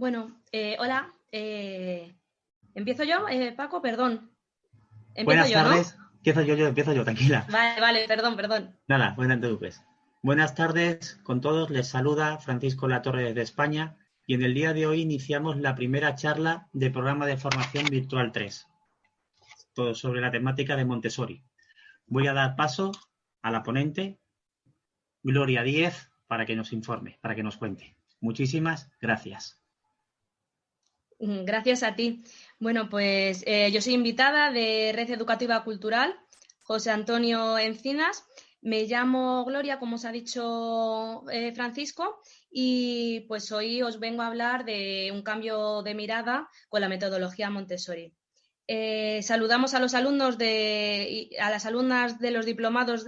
Hola. ¿Empiezo yo, Paco? Perdón. Empiezo Buenas yo, ¿no? tardes. Empiezo yo, tranquila. Vale, perdón. Nada, no te preocupes. Buenas tardes con todos. Les saluda Francisco Latorre desde España y en el día de hoy iniciamos la primera charla del programa de formación virtual 3, todo sobre la temática de Montessori. Voy a dar paso a la ponente, Gloria Díez, para que nos informe, para que nos cuente. Muchísimas gracias. Gracias a ti. Yo soy invitada de Red Educativa Cultural, José Antonio Encinas. Me llamo Gloria, como os ha dicho Francisco, y pues hoy os vengo a hablar de un cambio de mirada con la metodología Montessori. Saludamos a los alumnos y a las alumnas de los diplomados.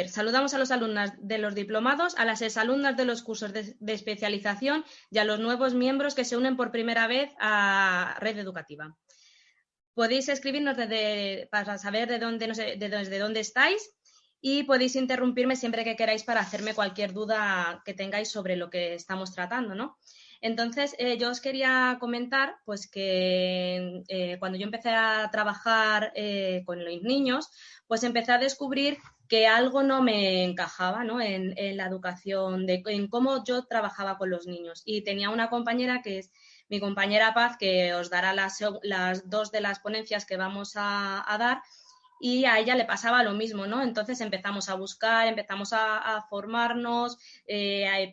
Saludamos a los alumnos de los diplomados, a las exalumnas de los cursos de especialización y a los nuevos miembros que se unen por primera vez a Red Educativa. Podéis escribirnos para saber desde dónde estáis y podéis interrumpirme siempre que queráis para hacerme cualquier duda que tengáis sobre lo que estamos tratando, ¿no? Entonces, yo os quería comentar pues que cuando yo empecé a trabajar con los niños, pues empecé a descubrir que algo no me encajaba, ¿no? en la educación, en cómo yo trabajaba con los niños. Y tenía una compañera que es mi compañera Paz, que os dará las dos de las ponencias que vamos a dar, y a ella le pasaba lo mismo, ¿no? Entonces empezamos a buscar, empezamos a formarnos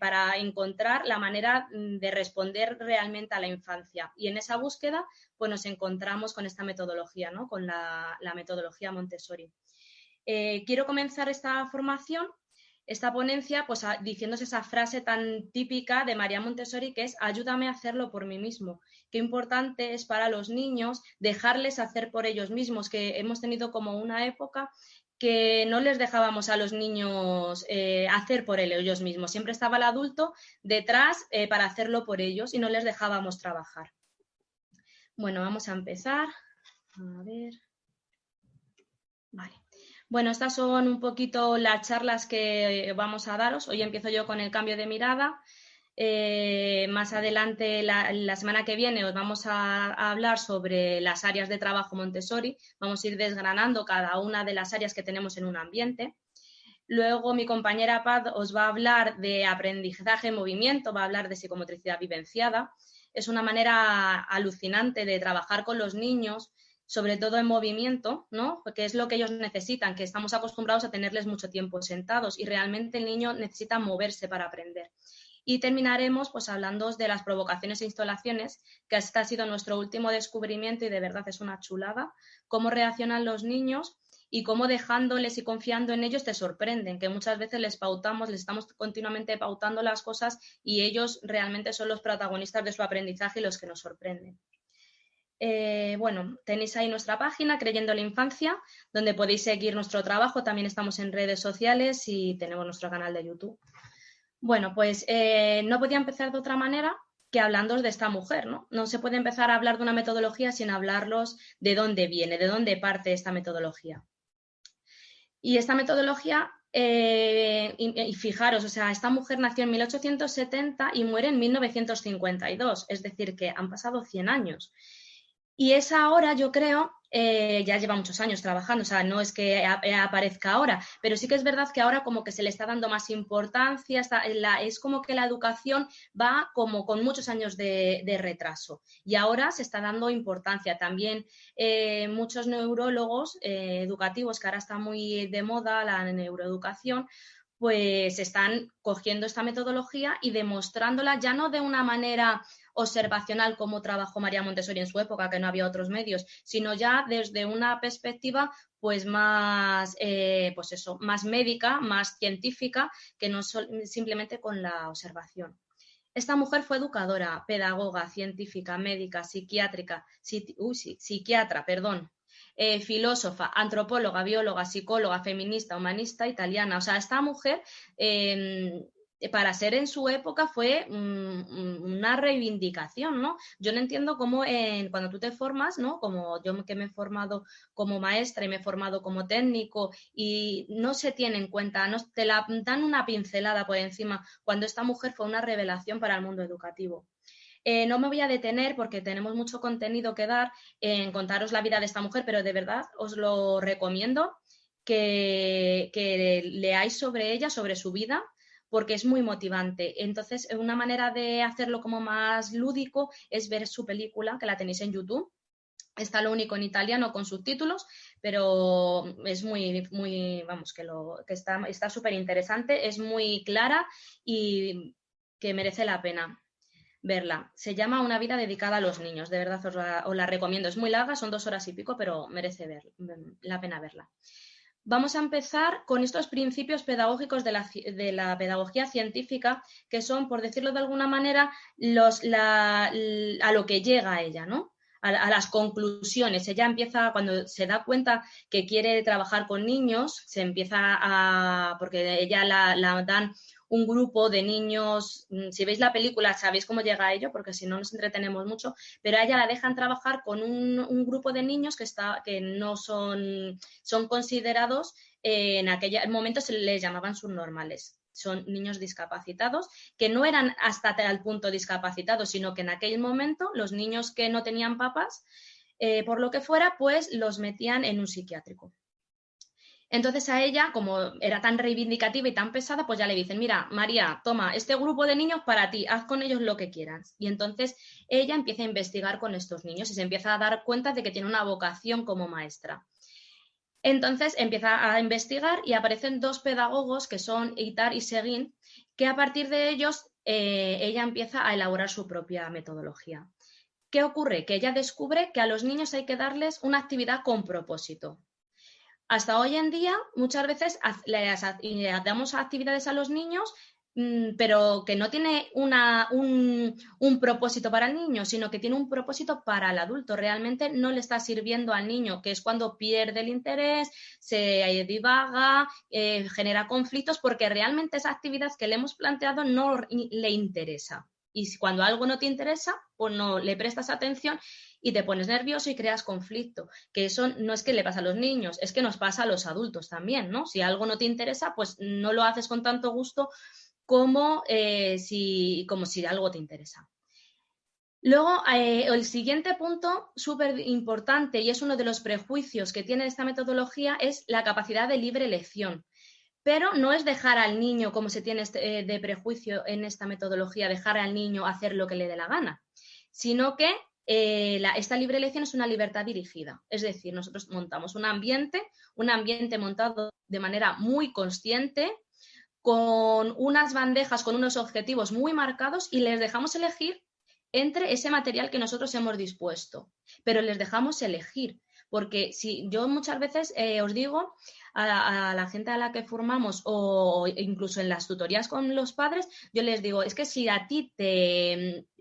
para encontrar la manera de responder realmente a la infancia. Y en esa búsqueda, pues nos encontramos con esta metodología, ¿no? Con la metodología Montessori. Quiero comenzar esta formación, esta ponencia, pues diciéndose esa frase tan típica de María Montessori, que es ayúdame a hacerlo por mí mismo. Qué importante es para los niños dejarles hacer por ellos mismos, que hemos tenido como una época que no les dejábamos a los niños hacer por ellos mismos. Siempre estaba el adulto detrás para hacerlo por ellos y no les dejábamos trabajar. Bueno, vamos a empezar. A ver. Vale. Bueno, estas son un poquito las charlas que vamos a daros. Hoy empiezo yo con el cambio de mirada. Más adelante, la semana que viene, os vamos a hablar sobre las áreas de trabajo Montessori. Vamos a ir desgranando cada una de las áreas que tenemos en un ambiente. Luego, mi compañera Paz os va a hablar de aprendizaje en movimiento, va a hablar de psicomotricidad vivenciada. Es una manera alucinante de trabajar con los niños, sobre todo en movimiento, ¿no? Porque es lo que ellos necesitan, que estamos acostumbrados a tenerles mucho tiempo sentados y realmente el niño necesita moverse para aprender. Y terminaremos pues hablando de las provocaciones e instalaciones, que este ha sido nuestro último descubrimiento y de verdad es una chulada, cómo reaccionan los niños y cómo dejándoles y confiando en ellos te sorprenden, que muchas veces les estamos continuamente pautando las cosas y ellos realmente son los protagonistas de su aprendizaje y los que nos sorprenden. Tenéis ahí nuestra página, Creyendo la Infancia, donde podéis seguir nuestro trabajo. También estamos en redes sociales y tenemos nuestro canal de YouTube. No podía empezar de otra manera que hablándoos de esta mujer, ¿no? No se puede empezar a hablar de una metodología sin hablarlos de dónde viene, de dónde parte esta metodología. Y esta metodología, y fijaros, o sea, esta mujer nació en 1870 y muere en 1952, es decir, que han pasado 100 años. Y esa ahora, yo creo, ya lleva muchos años trabajando, o sea, no es que aparezca ahora, pero sí que es verdad que ahora como que se le está dando más importancia, es como que la educación va como con muchos años de retraso y ahora se está dando importancia. También muchos neurólogos educativos, que ahora está muy de moda la neuroeducación, pues están cogiendo esta metodología y demostrándola ya no de una manera observacional como trabajó María Montessori en su época, que no había otros medios, sino ya desde una perspectiva pues más, más médica, más científica, que no simplemente con la observación. Esta mujer fue educadora, pedagoga, científica, médica, psiquiatra, filósofa, antropóloga, bióloga, psicóloga, feminista, humanista, italiana. O sea, esta mujer para ser en su época fue una reivindicación, ¿no? Yo no entiendo cómo cuando tú te formas, ¿no? Como yo que me he formado como maestra y me he formado como técnico y no se tiene en cuenta, no, te la dan una pincelada por encima cuando esta mujer fue una revelación para el mundo educativo. No me voy a detener porque tenemos mucho contenido que dar en contaros la vida de esta mujer, pero de verdad os lo recomiendo que leáis sobre ella, sobre su vida, porque es muy motivante. Entonces, una manera de hacerlo como más lúdico es ver su película, que la tenéis en YouTube. Está lo único en italiano con subtítulos, pero es muy, vamos, que está súper interesante, es muy clara y que merece la pena verla. Se llama Una vida dedicada a los niños, de verdad os la recomiendo. Es muy larga, son 2 horas y pico, pero merece la pena verla. Vamos a empezar con estos principios pedagógicos de la pedagogía científica, que son, por decirlo de alguna manera, a lo que llega ella, ¿no? A las conclusiones. Ella empieza, cuando se da cuenta que quiere trabajar con niños, se empieza porque ella la dan un grupo de niños, si veis la película sabéis cómo llega a ello, porque si no nos entretenemos mucho, pero a ella la dejan trabajar con un grupo de niños que no son considerados, en aquel momento se les llamaban subnormales. Son niños discapacitados, que no eran hasta tal punto discapacitados, sino que en aquel momento los niños que no tenían papás, por lo que fuera, pues los metían en un psiquiátrico. Entonces a ella, como era tan reivindicativa y tan pesada, pues ya le dicen, mira, María, toma este grupo de niños para ti, haz con ellos lo que quieras. Y entonces ella empieza a investigar con estos niños y se empieza a dar cuenta de que tiene una vocación como maestra. Entonces empieza a investigar y aparecen 2 pedagogos que son Itar y Seguin, que a partir de ellos ella empieza a elaborar su propia metodología. ¿Qué ocurre? Que ella descubre que a los niños hay que darles una actividad con propósito. Hasta hoy en día, muchas veces les damos actividades a los niños, pero que no tiene un propósito para el niño, sino que tiene un propósito para el adulto. Realmente no le está sirviendo al niño, que es cuando pierde el interés, se divaga, genera conflictos, porque realmente esa actividad que le hemos planteado no le interesa. Y cuando algo no te interesa, pues no le prestas atención y te pones nervioso y creas conflicto, que eso no es que le pasa a los niños, es que nos pasa a los adultos también, ¿no? Si algo no te interesa, pues no lo haces con tanto gusto como si algo te interesa. Luego, el siguiente punto súper importante y es uno de los prejuicios que tiene esta metodología es la capacidad de libre elección. Pero no es dejar al niño, como se tiene de prejuicio en esta metodología, dejar al niño hacer lo que le dé la gana, sino que esta libre elección es una libertad dirigida. Es decir, nosotros montamos un ambiente montado de manera muy consciente, con unas bandejas, con unos objetivos muy marcados y les dejamos elegir entre ese material que nosotros hemos dispuesto, pero les dejamos elegir. Porque si yo muchas veces os digo a la gente a la que formamos o incluso en las tutorías con los padres, yo les digo, es que si a ti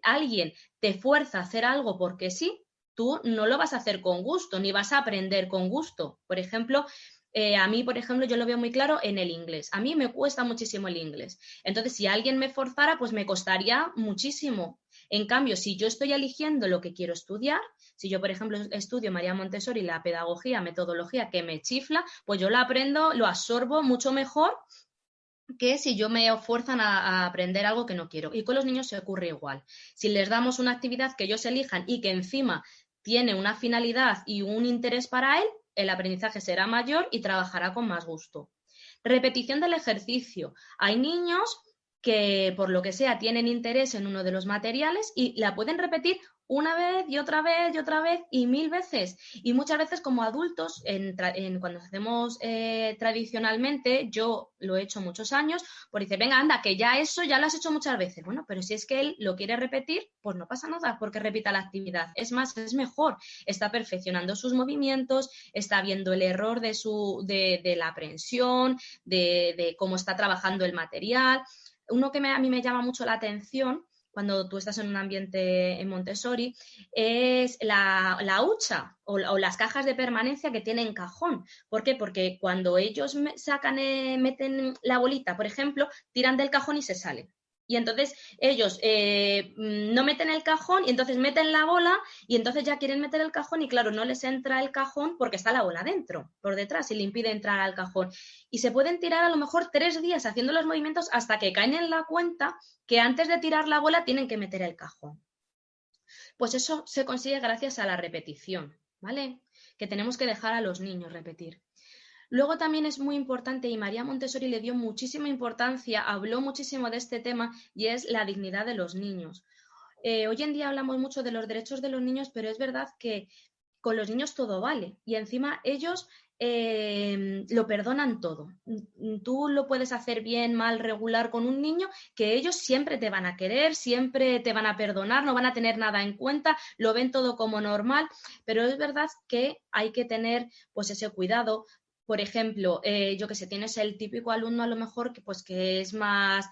alguien te fuerza a hacer algo porque sí, tú no lo vas a hacer con gusto, ni vas a aprender con gusto. Por ejemplo, a mí, por ejemplo, yo lo veo muy claro en el inglés. A mí me cuesta muchísimo el inglés. Entonces, si alguien me forzara, pues me costaría muchísimo. En cambio, si yo estoy eligiendo lo que quiero estudiar, si yo, por ejemplo, estudio María Montessori, la pedagogía, metodología que me chifla, pues yo la aprendo, lo absorbo mucho mejor que si yo me fuerzan a aprender algo que no quiero. Y con los niños se ocurre igual. Si les damos una actividad que ellos elijan y que encima tiene una finalidad y un interés para él, el aprendizaje será mayor y trabajará con más gusto. Repetición del ejercicio. Hay niños que por lo que sea tienen interés en uno de los materiales y la pueden repetir una vez y otra vez y otra vez y 1000 veces. Y muchas veces como adultos, cuando hacemos tradicionalmente, yo lo he hecho muchos años, pues dice, venga, anda, que ya eso ya lo has hecho muchas veces. Bueno, pero si es que él lo quiere repetir, pues no pasa nada porque repita la actividad. Es más, es mejor. Está perfeccionando sus movimientos, está viendo el error de la aprensión, de cómo está trabajando el material. Uno que a mí me llama mucho la atención cuando tú estás en un ambiente en Montessori, es la hucha o las cajas de permanencia que tienen cajón. ¿Por qué? Porque cuando ellos meten la bolita, por ejemplo, tiran del cajón y se salen. Y entonces ellos no meten el cajón y entonces meten la bola y entonces ya quieren meter el cajón y claro, no les entra el cajón porque está la bola dentro, por detrás, y le impide entrar al cajón. Y se pueden tirar a lo mejor 3 días haciendo los movimientos hasta que caen en la cuenta que antes de tirar la bola tienen que meter el cajón. Pues eso se consigue gracias a la repetición, ¿vale? Que tenemos que dejar a los niños repetir. Luego también es muy importante, y María Montessori le dio muchísima importancia, habló muchísimo de este tema, y es la dignidad de los niños. Hoy en día hablamos mucho de los derechos de los niños, pero es verdad que con los niños todo vale, y encima ellos lo perdonan todo. Tú lo puedes hacer bien, mal, regular con un niño, que ellos siempre te van a querer, siempre te van a perdonar, no van a tener nada en cuenta, lo ven todo como normal, pero es verdad que hay que tener pues ese cuidado. Por ejemplo, yo que sé, tienes el típico alumno a lo mejor que es más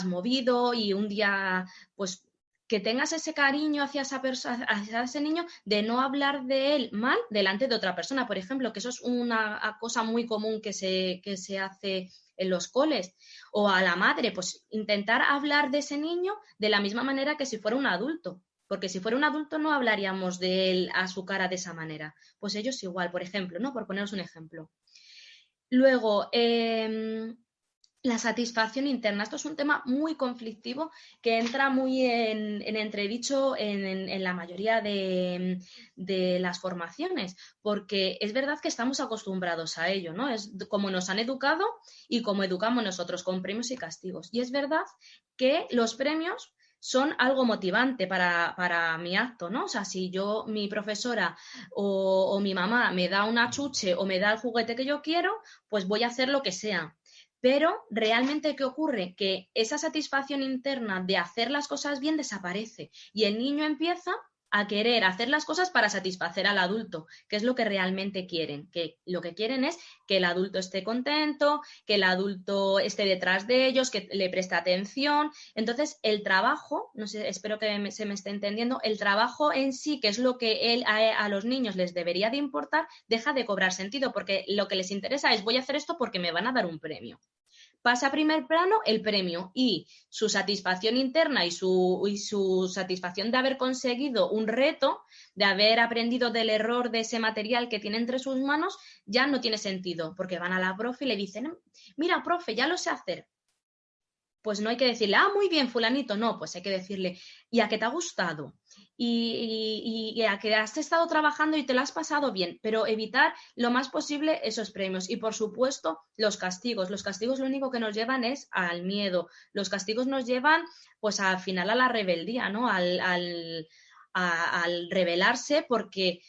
movido y un día, pues que tengas ese cariño hacia hacia ese niño de no hablar de él mal delante de otra persona, por ejemplo, que eso es una cosa muy común que se hace en los coles. O a la madre, pues intentar hablar de ese niño de la misma manera que si fuera un adulto. Porque si fuera un adulto no hablaríamos de él a su cara de esa manera. Pues ellos igual, por ejemplo, ¿no? Por poneros un ejemplo. Luego, la satisfacción interna. Esto es un tema muy conflictivo que entra muy en entredicho en la mayoría de las formaciones, porque es verdad que estamos acostumbrados a ello, ¿no? Es como nos han educado y como educamos nosotros, con premios y castigos. Y es verdad que los premios son algo motivante para mi acto, ¿no? O sea, si mi profesora o mi mamá me da una chuche o me da el juguete que yo quiero, pues voy a hacer lo que sea. Pero realmente, ¿qué ocurre? Que esa satisfacción interna de hacer las cosas bien desaparece y el niño empieza a querer hacer las cosas para satisfacer al adulto, que es lo que realmente quieren. Que lo que quieren es que el adulto esté contento, que el adulto esté detrás de ellos, que le preste atención. Entonces, el trabajo, no sé, espero que se me esté entendiendo, el trabajo en sí, que es lo que a los niños les debería de importar, deja de cobrar sentido, porque lo que les interesa es voy a hacer esto porque me van a dar un premio. Pasa a primer plano el premio y su satisfacción interna y su satisfacción de haber conseguido un reto, de haber aprendido del error de ese material que tiene entre sus manos, ya no tiene sentido, porque van a la profe y le dicen, mira, profe, ya lo sé hacer. Pues no hay que decirle, muy bien, fulanito, no, pues hay que decirle, ¿y a qué te ha gustado? Y a que has estado trabajando y te lo has pasado bien, pero evitar lo más posible esos premios. Y por supuesto, los castigos. Los castigos lo único que nos llevan es al miedo. Los castigos nos llevan, pues al final a la rebeldía, ¿no? Al rebelarse porque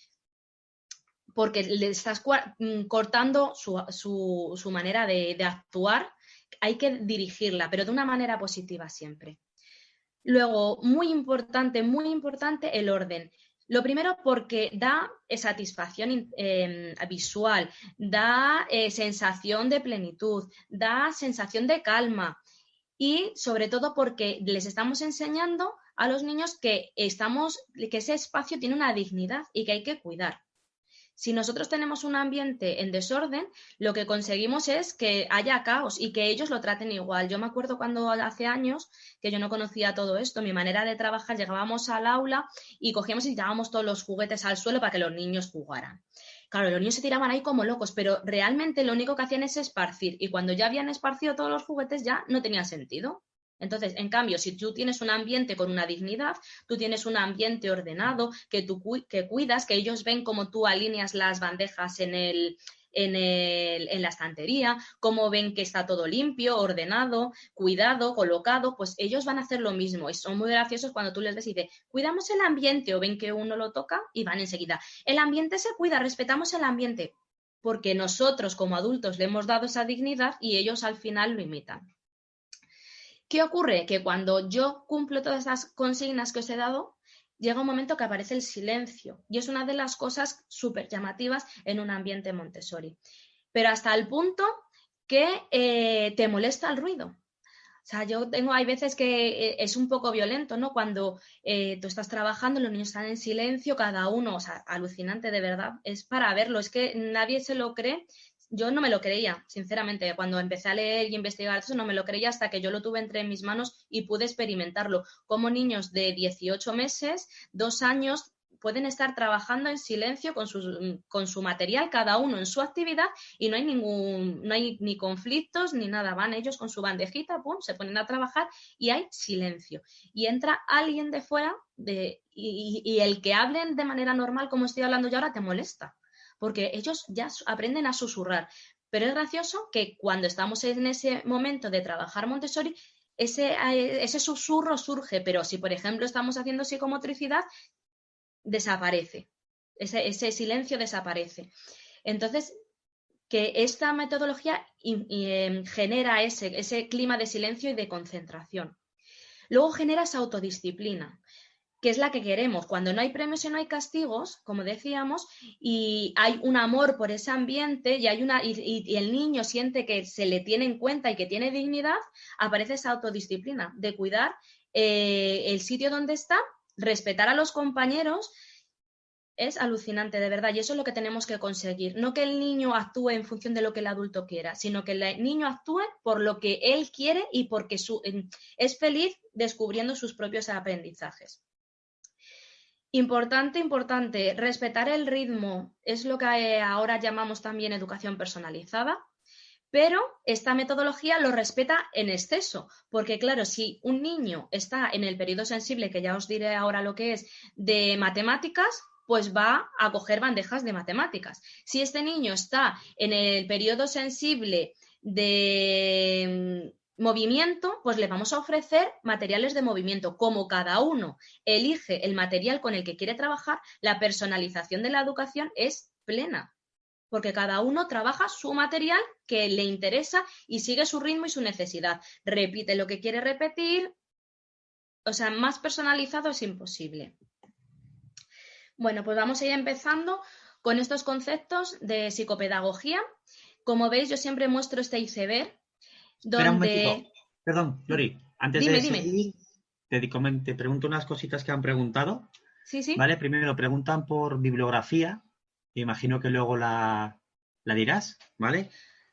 le estás cortando su manera de actuar. Hay que dirigirla, pero de una manera positiva siempre. Luego, muy importante, el orden. Lo primero porque da satisfacción visual, da sensación de plenitud, da sensación de calma y sobre todo porque les estamos enseñando a los niños que ese espacio tiene una dignidad y que hay que cuidar. Si nosotros tenemos un ambiente en desorden, lo que conseguimos es que haya caos y que ellos lo traten igual. Yo me acuerdo cuando hace años que yo no conocía todo esto, mi manera de trabajar, llegábamos al aula y cogíamos y tirábamos todos los juguetes al suelo para que los niños jugaran. Claro, los niños se tiraban ahí como locos, pero realmente lo único que hacían es esparcir y cuando ya habían esparcido todos los juguetes ya no tenía sentido. Entonces, en cambio, si tú tienes un ambiente con una dignidad, tú tienes un ambiente ordenado, que cuidas, que ellos ven cómo tú alineas las bandejas en la estantería, cómo ven que está todo limpio, ordenado, cuidado, colocado, pues ellos van a hacer lo mismo. Y son muy graciosos cuando tú les ves y dices, cuidamos el ambiente, o ven que uno lo toca y van enseguida. El ambiente se cuida, respetamos el ambiente, porque nosotros como adultos le hemos dado esa dignidad y ellos al final lo imitan. ¿Qué ocurre? Que cuando yo cumplo todas las consignas que os he dado, llega un momento que aparece el silencio y es una de las cosas súper llamativas en un ambiente Montessori. Pero hasta el punto que te molesta el ruido. O sea, hay veces que es un poco violento, ¿no? Cuando tú estás trabajando, los niños están en silencio, cada uno, o sea, alucinante de verdad, es para verlo, es que nadie se lo cree. Yo no me lo creía, sinceramente, cuando empecé a leer y investigar eso, no me lo creía hasta que yo lo tuve entre mis manos y pude experimentarlo. Como niños de 18 meses, 2 años, pueden estar trabajando en silencio con su material, cada uno en su actividad, y no hay ni conflictos ni nada. Van ellos con su bandejita, pum, se ponen a trabajar y hay silencio. Y entra alguien de fuera y el que hablen de manera normal, como estoy hablando yo ahora, te molesta, porque ellos ya aprenden a susurrar. Pero es gracioso que cuando estamos en ese momento de trabajar Montessori, ese susurro surge, pero si, por ejemplo, estamos haciendo psicomotricidad, desaparece, ese silencio desaparece. Entonces, que esta metodología genera ese clima de silencio y de concentración. Luego genera esa autodisciplina, que es la que queremos. Cuando no hay premios y no hay castigos, como decíamos, y hay un amor por ese ambiente y el niño siente que se le tiene en cuenta y que tiene dignidad, aparece esa autodisciplina de cuidar el sitio donde está, respetar a los compañeros. Es alucinante, de verdad, y eso es lo que tenemos que conseguir. No que el niño actúe en función de lo que el adulto quiera, sino que el niño actúe por lo que él quiere y porque es feliz descubriendo sus propios aprendizajes. Importante, respetar el ritmo es lo que ahora llamamos también educación personalizada. Pero esta metodología lo respeta en exceso, porque claro, si un niño está en el periodo sensible, que ya os diré ahora lo que es, de matemáticas, pues va a coger bandejas de matemáticas. Si este niño está en el periodo sensible de movimiento, pues le vamos a ofrecer materiales de movimiento. Como cada uno elige el material con el que quiere trabajar, la personalización de la educación es plena, porque cada uno trabaja su material que le interesa y sigue su ritmo y su necesidad. Repite lo que quiere repetir. O sea, más personalizado es imposible. Bueno, pues vamos a ir empezando con estos conceptos de psicopedagogía. Como veis, yo siempre muestro este iceberg Espera un donde... momentito. Perdón, Lori. Antes de seguir, te pregunto unas cositas que han preguntado. Sí. ¿Vale? Primero preguntan por bibliografía. Imagino que luego la dirás, ¿vale?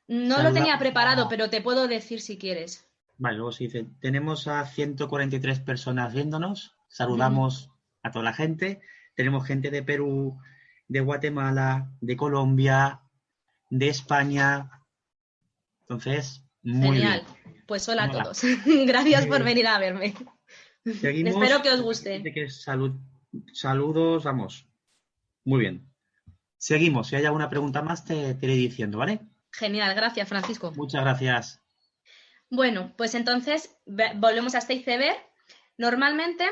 No lo tenía preparado, pero te puedo decir si quieres. Vale, luego se dice, tenemos a 143 personas viéndonos. Saludamos a toda la gente. Tenemos gente de Perú, de Guatemala, de Colombia, de España. Entonces, muy Genial. bien. Pues hola a todos. Gracias por venir a verme. Seguimos. Espero que os guste. Saludos, vamos. Muy bien. Seguimos. Si hay alguna pregunta más, te iré diciendo, ¿vale? Genial, gracias, Francisco. Muchas gracias. Bueno, pues entonces volvemos a este iceberg. Normalmente,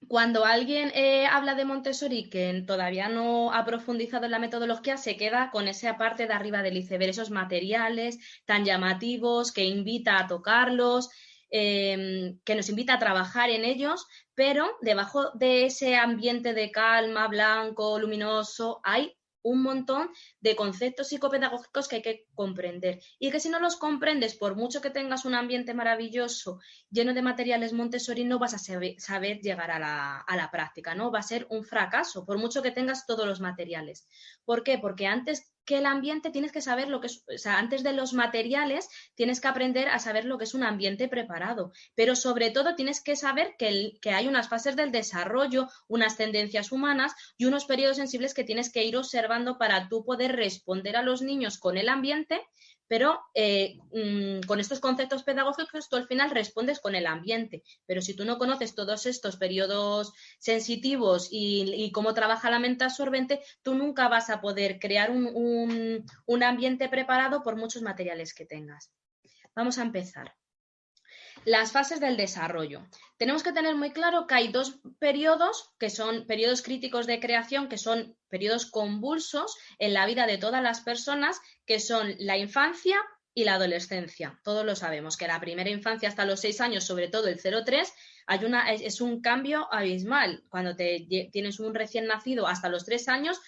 cuando alguien habla de Montessori que todavía no ha profundizado en la metodología, se queda con esa parte de arriba del iceberg, esos materiales tan llamativos que invita a tocarlos, que nos invita a trabajar en ellos, pero debajo de ese ambiente de calma, blanco, luminoso, hay un montón de conceptos psicopedagógicos que hay que comprender y que si no los comprendes, por mucho que tengas un ambiente maravilloso lleno de materiales Montessori, no vas a saber llegar a la práctica, ¿no? Va a ser un fracaso, por mucho que tengas todos los materiales. ¿Por qué? Porque antes que el ambiente tienes que saber lo que es, o sea, antes de los materiales tienes que aprender a saber lo que es un ambiente preparado, pero sobre todo tienes que saber que hay unas fases del desarrollo, unas tendencias humanas y unos periodos sensibles que tienes que ir observando para tú poder responder a los niños con el ambiente, pero con estos conceptos pedagógicos tú al final respondes con el ambiente, pero si tú no conoces todos estos periodos sensitivos y cómo trabaja la mente absorbente, tú nunca vas a poder crear un ambiente preparado por muchos materiales que tengas. Vamos a empezar. Las fases del desarrollo. Tenemos que tener muy claro que hay dos periodos, que son periodos críticos de creación, que son periodos convulsos en la vida de todas las personas, que son la infancia y la adolescencia. Todos lo sabemos, que la primera infancia hasta los 6 años, sobre todo el 0-3, es un cambio abismal. Cuando tienes un recién nacido hasta los 3 años,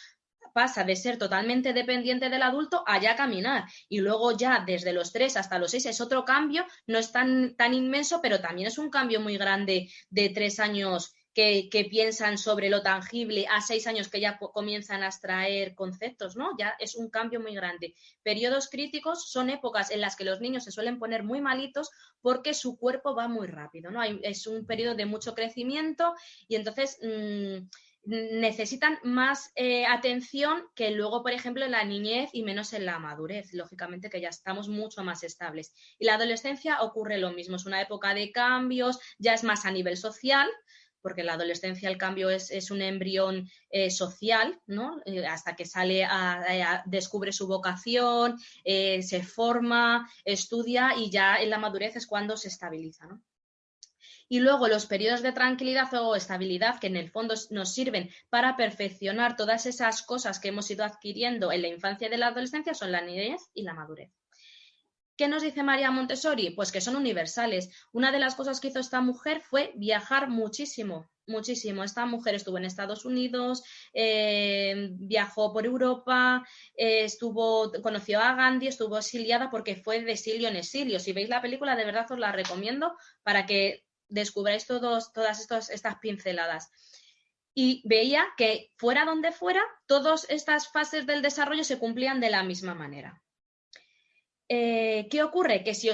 pasa de ser totalmente dependiente del adulto a ya caminar. Y luego ya desde los 3 hasta los 6 es otro cambio, no es tan inmenso, pero también es un cambio muy grande de 3 años que piensan sobre lo tangible a 6 años que ya comienzan a extraer conceptos, ¿no? Ya es un cambio muy grande. Periodos críticos son épocas en las que los niños se suelen poner muy malitos porque su cuerpo va muy rápido, ¿no? Es un periodo de mucho crecimiento y entonces necesitan más atención que luego, por ejemplo, en la niñez y menos en la madurez, lógicamente que ya estamos mucho más estables. Y la adolescencia ocurre lo mismo, es una época de cambios, ya es más a nivel social, porque en la adolescencia el cambio es un embrión social, ¿no? Hasta que sale descubre su vocación, se forma, estudia y ya en la madurez es cuando se estabiliza, ¿no? Y luego los periodos de tranquilidad o estabilidad que en el fondo nos sirven para perfeccionar todas esas cosas que hemos ido adquiriendo en la infancia y de la adolescencia son la niñez y la madurez. ¿Qué nos dice María Montessori? Pues que son universales. Una de las cosas que hizo esta mujer fue viajar muchísimo, muchísimo. Esta mujer estuvo en Estados Unidos, viajó por Europa, conoció a Gandhi, estuvo exiliada porque fue de exilio en exilio. Si veis la película, de verdad os la recomiendo para que descubráis todas estas pinceladas. Y veía que fuera donde fuera, todas estas fases del desarrollo se cumplían de la misma manera. ¿Qué ocurre? Que si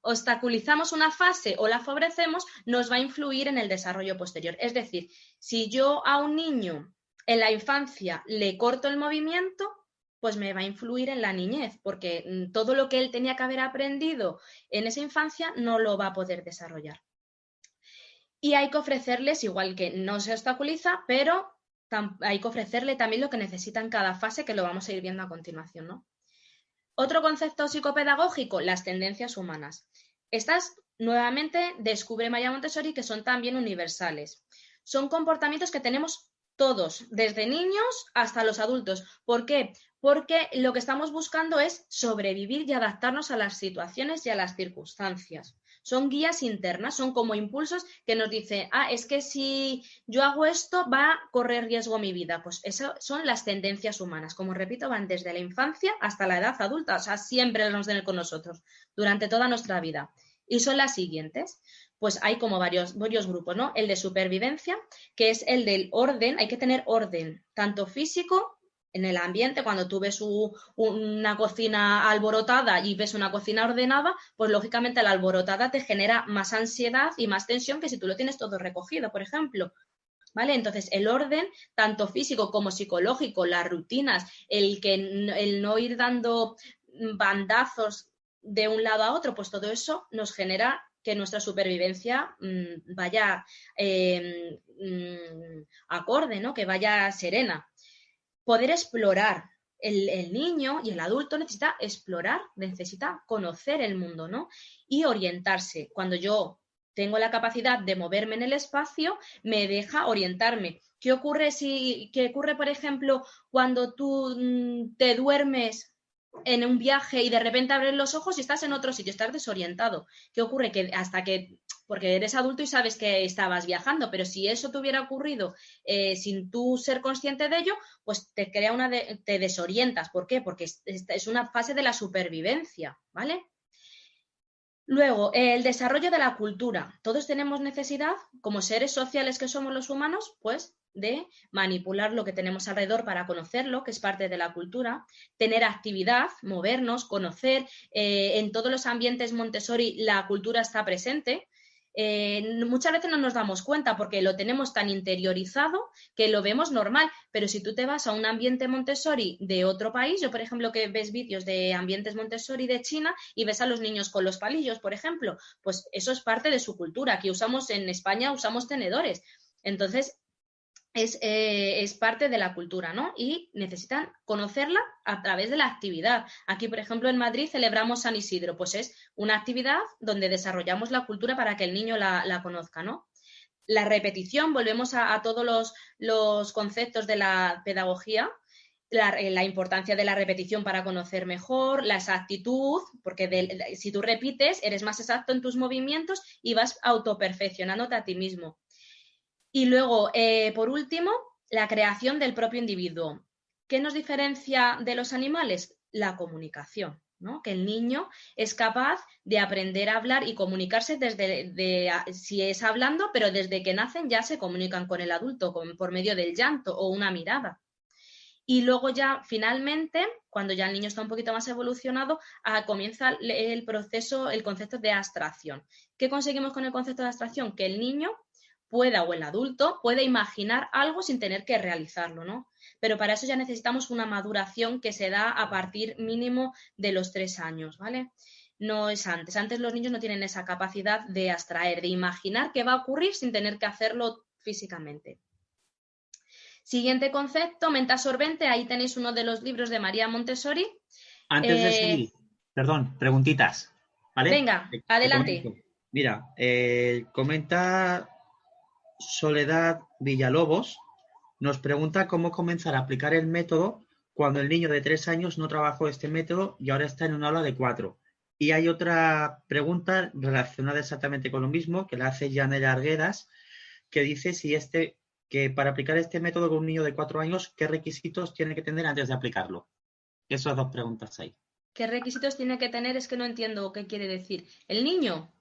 obstaculizamos una fase o la favorecemos, nos va a influir en el desarrollo posterior. Es decir, si yo a un niño en la infancia le corto el movimiento, pues me va a influir en la niñez, porque todo lo que él tenía que haber aprendido en esa infancia no lo va a poder desarrollar. Y hay que ofrecerles, igual que no se obstaculiza, pero hay que ofrecerle también lo que necesita en cada fase, que lo vamos a ir viendo a continuación, ¿no? Otro concepto psicopedagógico, las tendencias humanas. Estas, nuevamente, descubre María Montessori que son también universales. Son comportamientos que tenemos todos, desde niños hasta los adultos. ¿Por qué? Porque lo que estamos buscando es sobrevivir y adaptarnos a las situaciones y a las circunstancias. Son guías internas, son como impulsos que nos dicen, es que si yo hago esto va a correr riesgo mi vida. Pues eso son las tendencias humanas. Como repito, van desde la infancia hasta la edad adulta. O sea, siempre las vamos a tener con nosotros durante toda nuestra vida. Y son las siguientes. Pues hay como varios grupos, ¿no? El de supervivencia, que es el del orden. Hay que tener orden, tanto físico, en el ambiente, cuando tú ves una cocina alborotada y ves una cocina ordenada, pues lógicamente la alborotada te genera más ansiedad y más tensión que si tú lo tienes todo recogido, por ejemplo. ¿Vale? Entonces, el orden, tanto físico como psicológico, las rutinas, el no ir dando bandazos de un lado a otro, pues todo eso nos genera que nuestra supervivencia vaya acorde, ¿no? Que vaya serena. Poder explorar. El niño y el adulto necesita explorar, necesita conocer el mundo, ¿no? Y orientarse. Cuando yo tengo la capacidad de moverme en el espacio, me deja orientarme. ¿Qué ocurre, por ejemplo, cuando tú te duermes en un viaje y de repente abres los ojos y estás en otro sitio, estás desorientado? ¿Qué ocurre? Que porque eres adulto y sabes que estabas viajando, pero si eso te hubiera ocurrido sin tú ser consciente de ello, pues te desorientas. ¿Por qué? Porque es una fase de la supervivencia, ¿vale? Luego, el desarrollo de la cultura. Todos tenemos necesidad, como seres sociales que somos los humanos, pues de manipular lo que tenemos alrededor para conocerlo, que es parte de la cultura, tener actividad, movernos, conocer. En todos los ambientes Montessori la cultura está presente. Muchas veces no nos damos cuenta porque lo tenemos tan interiorizado que lo vemos normal, pero si tú te vas a un ambiente Montessori de otro país, yo por ejemplo que ves vídeos de ambientes Montessori de China y ves a los niños con los palillos, por ejemplo, pues eso es parte de su cultura. Aquí en España usamos tenedores, entonces es parte de la cultura, ¿no? Y necesitan conocerla a través de la actividad. Aquí, por ejemplo, en Madrid celebramos San Isidro, pues es una actividad donde desarrollamos la cultura para que el niño la conozca, ¿no? La repetición, volvemos a todos los conceptos de la pedagogía, la importancia de la repetición para conocer mejor, la exactitud, porque si tú repites, eres más exacto en tus movimientos y vas autoperfeccionándote a ti mismo. Y luego, por último, la creación del propio individuo. ¿Qué nos diferencia de los animales? La comunicación, ¿no? Que el niño es capaz de aprender a hablar y comunicarse si es hablando, pero desde que nacen ya se comunican con el adulto por medio del llanto o una mirada. Y luego ya finalmente, cuando ya el niño está un poquito más evolucionado, comienza el proceso, el concepto de abstracción. ¿Qué conseguimos con el concepto de abstracción? Que el niño pueda, o el adulto, pueda imaginar algo sin tener que realizarlo, ¿no? Pero para eso ya necesitamos una maduración que se da a partir mínimo de los 3 años, ¿vale? No es antes. Antes los niños no tienen esa capacidad de abstraer, de imaginar qué va a ocurrir sin tener que hacerlo físicamente. Siguiente concepto, mente absorbente. Ahí tenéis uno de los libros de María Montessori. Antes de seguir, perdón, preguntitas, ¿vale? Venga, Te adelante. comento. Mira, comenta Soledad Villalobos, nos pregunta cómo comenzar a aplicar el método cuando el niño de 3 años no trabajó este método y ahora está en un aula de 4. Y hay otra pregunta relacionada exactamente con lo mismo, que la hace Yanela Arguedas, que dice que para aplicar este método con un niño de 4 años, ¿qué requisitos tiene que tener antes de aplicarlo? Esas 2 preguntas ahí. ¿Qué requisitos tiene que tener? Es que no entiendo qué quiere decir. ¿El niño?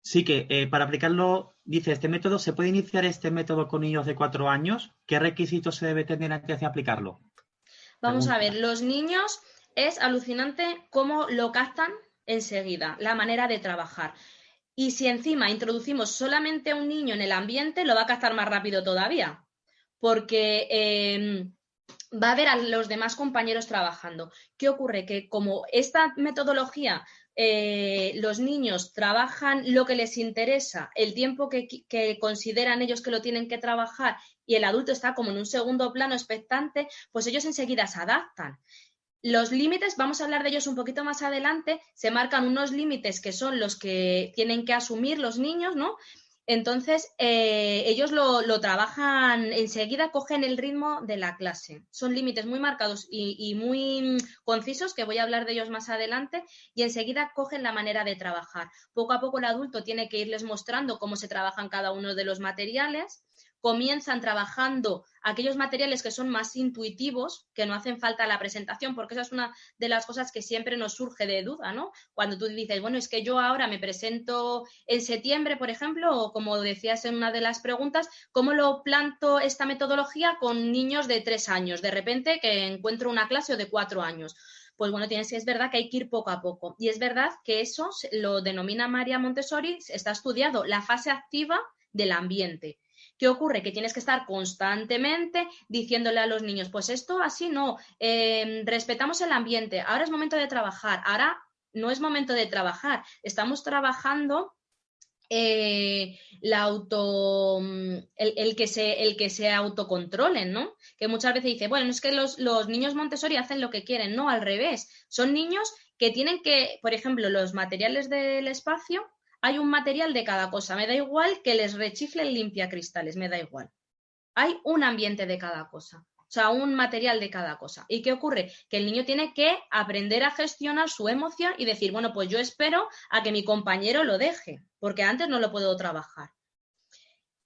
Sí que para aplicarlo, dice, este método, ¿se puede iniciar este método con niños de 4 años? ¿Qué requisitos se debe tener antes de aplicarlo? Vamos a ver, Pregunta. los niños es alucinante cómo lo captan enseguida, la manera de trabajar. Y si encima introducimos solamente a un niño en el ambiente, lo va a captar más rápido todavía, porque va a ver a los demás compañeros trabajando. ¿Qué ocurre? Que como esta metodología, los niños trabajan lo que les interesa, el tiempo que consideran ellos que lo tienen que trabajar y el adulto está como en un segundo plano expectante, pues ellos enseguida se adaptan. Los límites, vamos a hablar de ellos un poquito más adelante, se marcan unos límites que son los que tienen que asumir los niños, ¿no? Entonces, ellos lo trabajan enseguida, cogen el ritmo de la clase. Son límites muy marcados y muy concisos, que voy a hablar de ellos más adelante, y enseguida cogen la manera de trabajar. Poco a poco el adulto tiene que irles mostrando cómo se trabajan cada uno de los materiales. Comienzan trabajando aquellos materiales que son más intuitivos, que no hacen falta la presentación, porque esa es una de las cosas que siempre nos surge de duda, ¿no? Cuando tú dices, bueno, es que yo ahora me presento en septiembre, por ejemplo, o como decías en una de las preguntas, ¿cómo lo planto esta metodología con niños de 3 años? De repente que encuentro una clase o de 4 años. Pues bueno, es verdad que hay que ir poco a poco. Y es verdad que eso lo denomina María Montessori, está estudiado, la fase activa del ambiente. ¿Qué ocurre? Que tienes que estar constantemente diciéndole a los niños, pues esto así no, respetamos el ambiente, ahora es momento de trabajar, ahora no es momento de trabajar, estamos trabajando el que se autocontrolen, ¿no? Que muchas veces dice, bueno, es que los niños Montessori hacen lo que quieren, no, al revés, son niños que tienen que, por ejemplo, los materiales del espacio, hay un material de cada cosa, me da igual que les rechifle el limpiacristales, me da igual. Hay un ambiente de cada cosa, o sea, un material de cada cosa. ¿Y qué ocurre? Que el niño tiene que aprender a gestionar su emoción y decir, bueno, pues yo espero a que mi compañero lo deje, porque antes no lo puedo trabajar.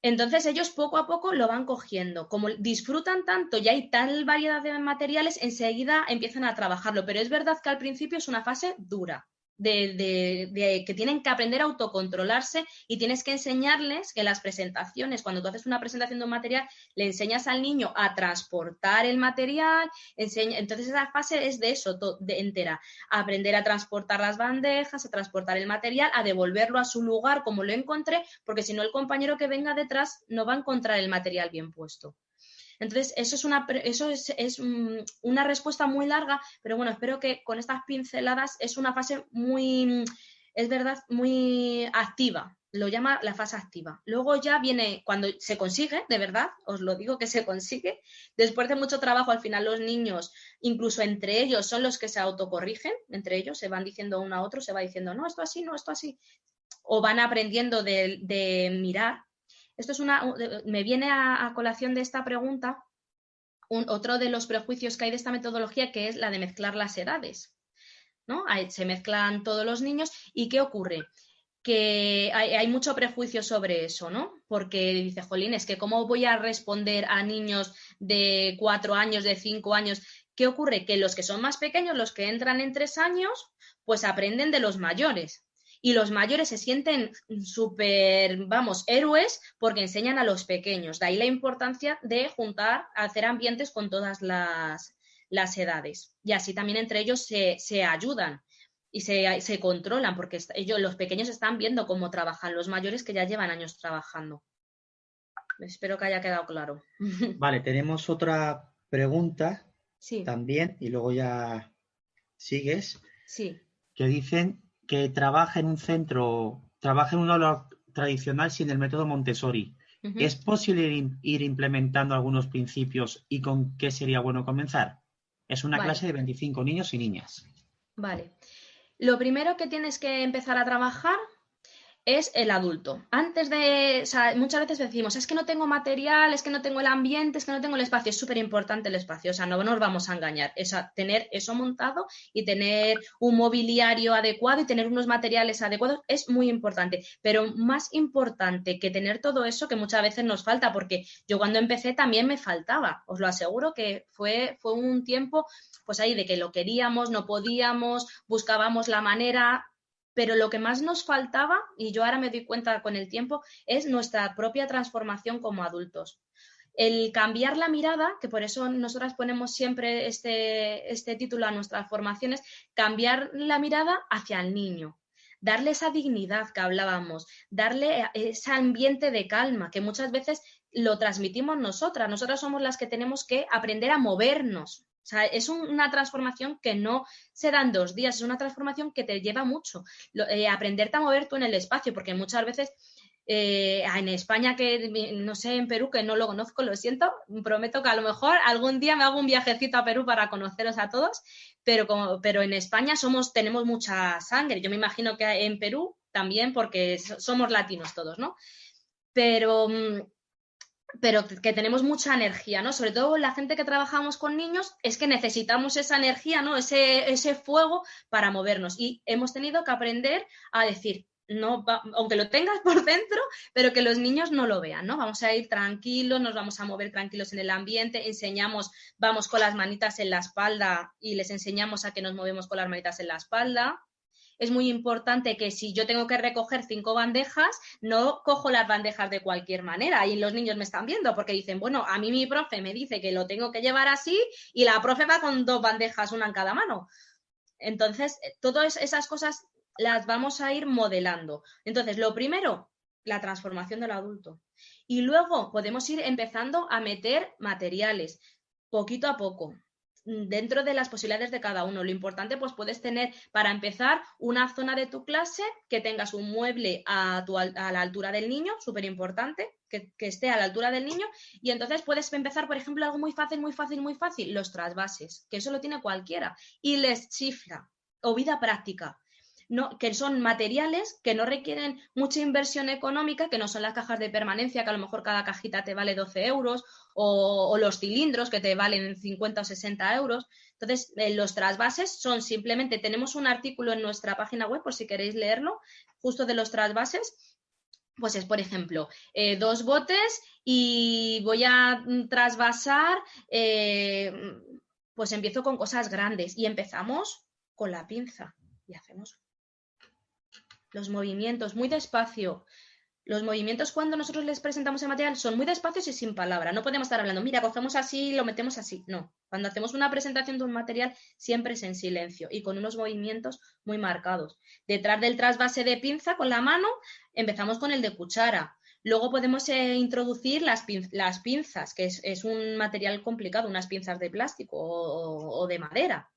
Entonces ellos poco a poco lo van cogiendo. Como disfrutan tanto y hay tal variedad de materiales, enseguida empiezan a trabajarlo. Pero es verdad que al principio es una fase dura, que tienen que aprender a autocontrolarse y tienes que enseñarles que las presentaciones, cuando tú haces una presentación de un material, le enseñas al niño a transportar el material, entonces esa fase es de eso, entera, a aprender a transportar las bandejas, a transportar el material, a devolverlo a su lugar como lo encontré, porque si no el compañero que venga detrás no va a encontrar el material bien puesto. Entonces, eso es una respuesta muy larga, pero bueno, espero que con estas pinceladas es una fase muy, es verdad, muy activa. Lo llama la fase activa. Luego ya viene cuando se consigue, de verdad, os lo digo que se consigue. Después de mucho trabajo, al final los niños, incluso entre ellos, son los que se autocorrigen, entre ellos se van diciendo uno a otro, se va diciendo, no, esto así, no, esto así. O van aprendiendo de mirar. Esto es me viene a colación de esta pregunta otro de los prejuicios que hay de esta metodología, que es la de mezclar las edades, ¿no? Se mezclan todos los niños y ¿qué ocurre? Que hay mucho prejuicio sobre eso, ¿no? porque dice, jolín, es que ¿cómo voy a responder a niños de 4 años, de 5 años? ¿Qué ocurre? Que los que son más pequeños, los que entran en 3 años, pues aprenden de los mayores. Y los mayores se sienten súper, vamos, héroes porque enseñan a los pequeños. De ahí la importancia de juntar, hacer ambientes con todas las edades. Y así también entre ellos se ayudan y se controlan porque ellos, los pequeños están viendo cómo trabajan los mayores que ya llevan años trabajando. Espero que haya quedado claro. Vale, tenemos otra pregunta Sí, también y luego ya sigues, sí. que dicen que trabaja en un aula tradicional sin el método Montessori. Ujú. ¿Es posible ir implementando algunos principios y con qué sería bueno comenzar? Es una Vale. clase de 25 niños y niñas. Vale. Lo primero que tienes que empezar a trabajar es el adulto. Antes de, o sea, muchas veces decimos, es que no tengo material, es que no tengo el ambiente, es que no tengo el espacio. Es súper importante el espacio, o sea, no nos vamos a engañar. Es tener eso montado y tener un mobiliario adecuado y tener unos materiales adecuados es muy importante. Pero más importante que tener todo eso, que muchas veces nos falta, porque yo cuando empecé también me faltaba. Os lo aseguro que fue un tiempo, pues ahí de que lo queríamos, no podíamos, buscábamos la manera. Pero lo que más nos faltaba, y yo ahora me doy cuenta con el tiempo, es nuestra propia transformación como adultos. El cambiar la mirada, que por eso nosotras ponemos siempre este título a nuestras formaciones, cambiar la mirada hacia el niño, darle esa dignidad que hablábamos, darle ese ambiente de calma, que muchas veces lo transmitimos nosotras somos las que tenemos que aprender a movernos. O sea, es una transformación que no se da en 2 días, es una transformación que te lleva mucho. Aprenderte a mover tú en el espacio, porque muchas veces en España, que no sé, en Perú, que no lo conozco, lo siento, prometo que a lo mejor algún día me hago un viajecito a Perú para conoceros a todos, pero en España tenemos mucha sangre. Yo me imagino que en Perú también, porque somos latinos todos, ¿no? Pero que tenemos mucha energía, ¿no? Sobre todo la gente que trabajamos con niños, es que necesitamos esa energía, ¿no? Ese fuego para movernos. Y hemos tenido que aprender a decir, no, aunque lo tengas por dentro, pero que los niños no lo vean, ¿no? Vamos a ir tranquilos, nos vamos a mover tranquilos en el ambiente, vamos con las manitas en la espalda y les enseñamos a que nos movemos con las manitas en la espalda. Es muy importante que si yo tengo que recoger 5 bandejas, no cojo las bandejas de cualquier manera. Y los niños me están viendo porque dicen, bueno, a mí mi profe me dice que lo tengo que llevar así y la profe va con 2 bandejas, una en cada mano. Entonces, todas esas cosas las vamos a ir modelando. Entonces, lo primero, la transformación del adulto. Y luego podemos ir empezando a meter materiales, poquito a poco, dentro de las posibilidades de cada uno. Lo importante, pues puedes tener, para empezar, una zona de tu clase que tengas un mueble a la altura del niño, súper importante, que esté a la altura del niño, y entonces puedes empezar, por ejemplo, algo muy fácil, los trasvases, que eso lo tiene cualquiera, y les chifla, o vida práctica. No, que son materiales que no requieren mucha inversión económica, que no son las cajas de permanencia, que a lo mejor cada cajita te vale 12 euros, o los cilindros que te valen 50 o 60 euros. Entonces, los trasvases son simplemente, tenemos un artículo en nuestra página web, por si queréis leerlo, justo de los trasvases. Pues es, por ejemplo, 2 botes y voy a trasvasar, pues empiezo con cosas grandes y empezamos con la pinza y hacemos los movimientos muy despacio. Los movimientos cuando nosotros les presentamos el material son muy despacios y sin palabra. No podemos estar hablando, mira, cogemos así, lo metemos así. No, cuando hacemos una presentación de un material siempre es en silencio y con unos movimientos muy marcados. Detrás del trasvase de pinza con la mano empezamos con el de cuchara. Luego podemos introducir las pinzas, que es un material complicado, unas pinzas de plástico o de madera.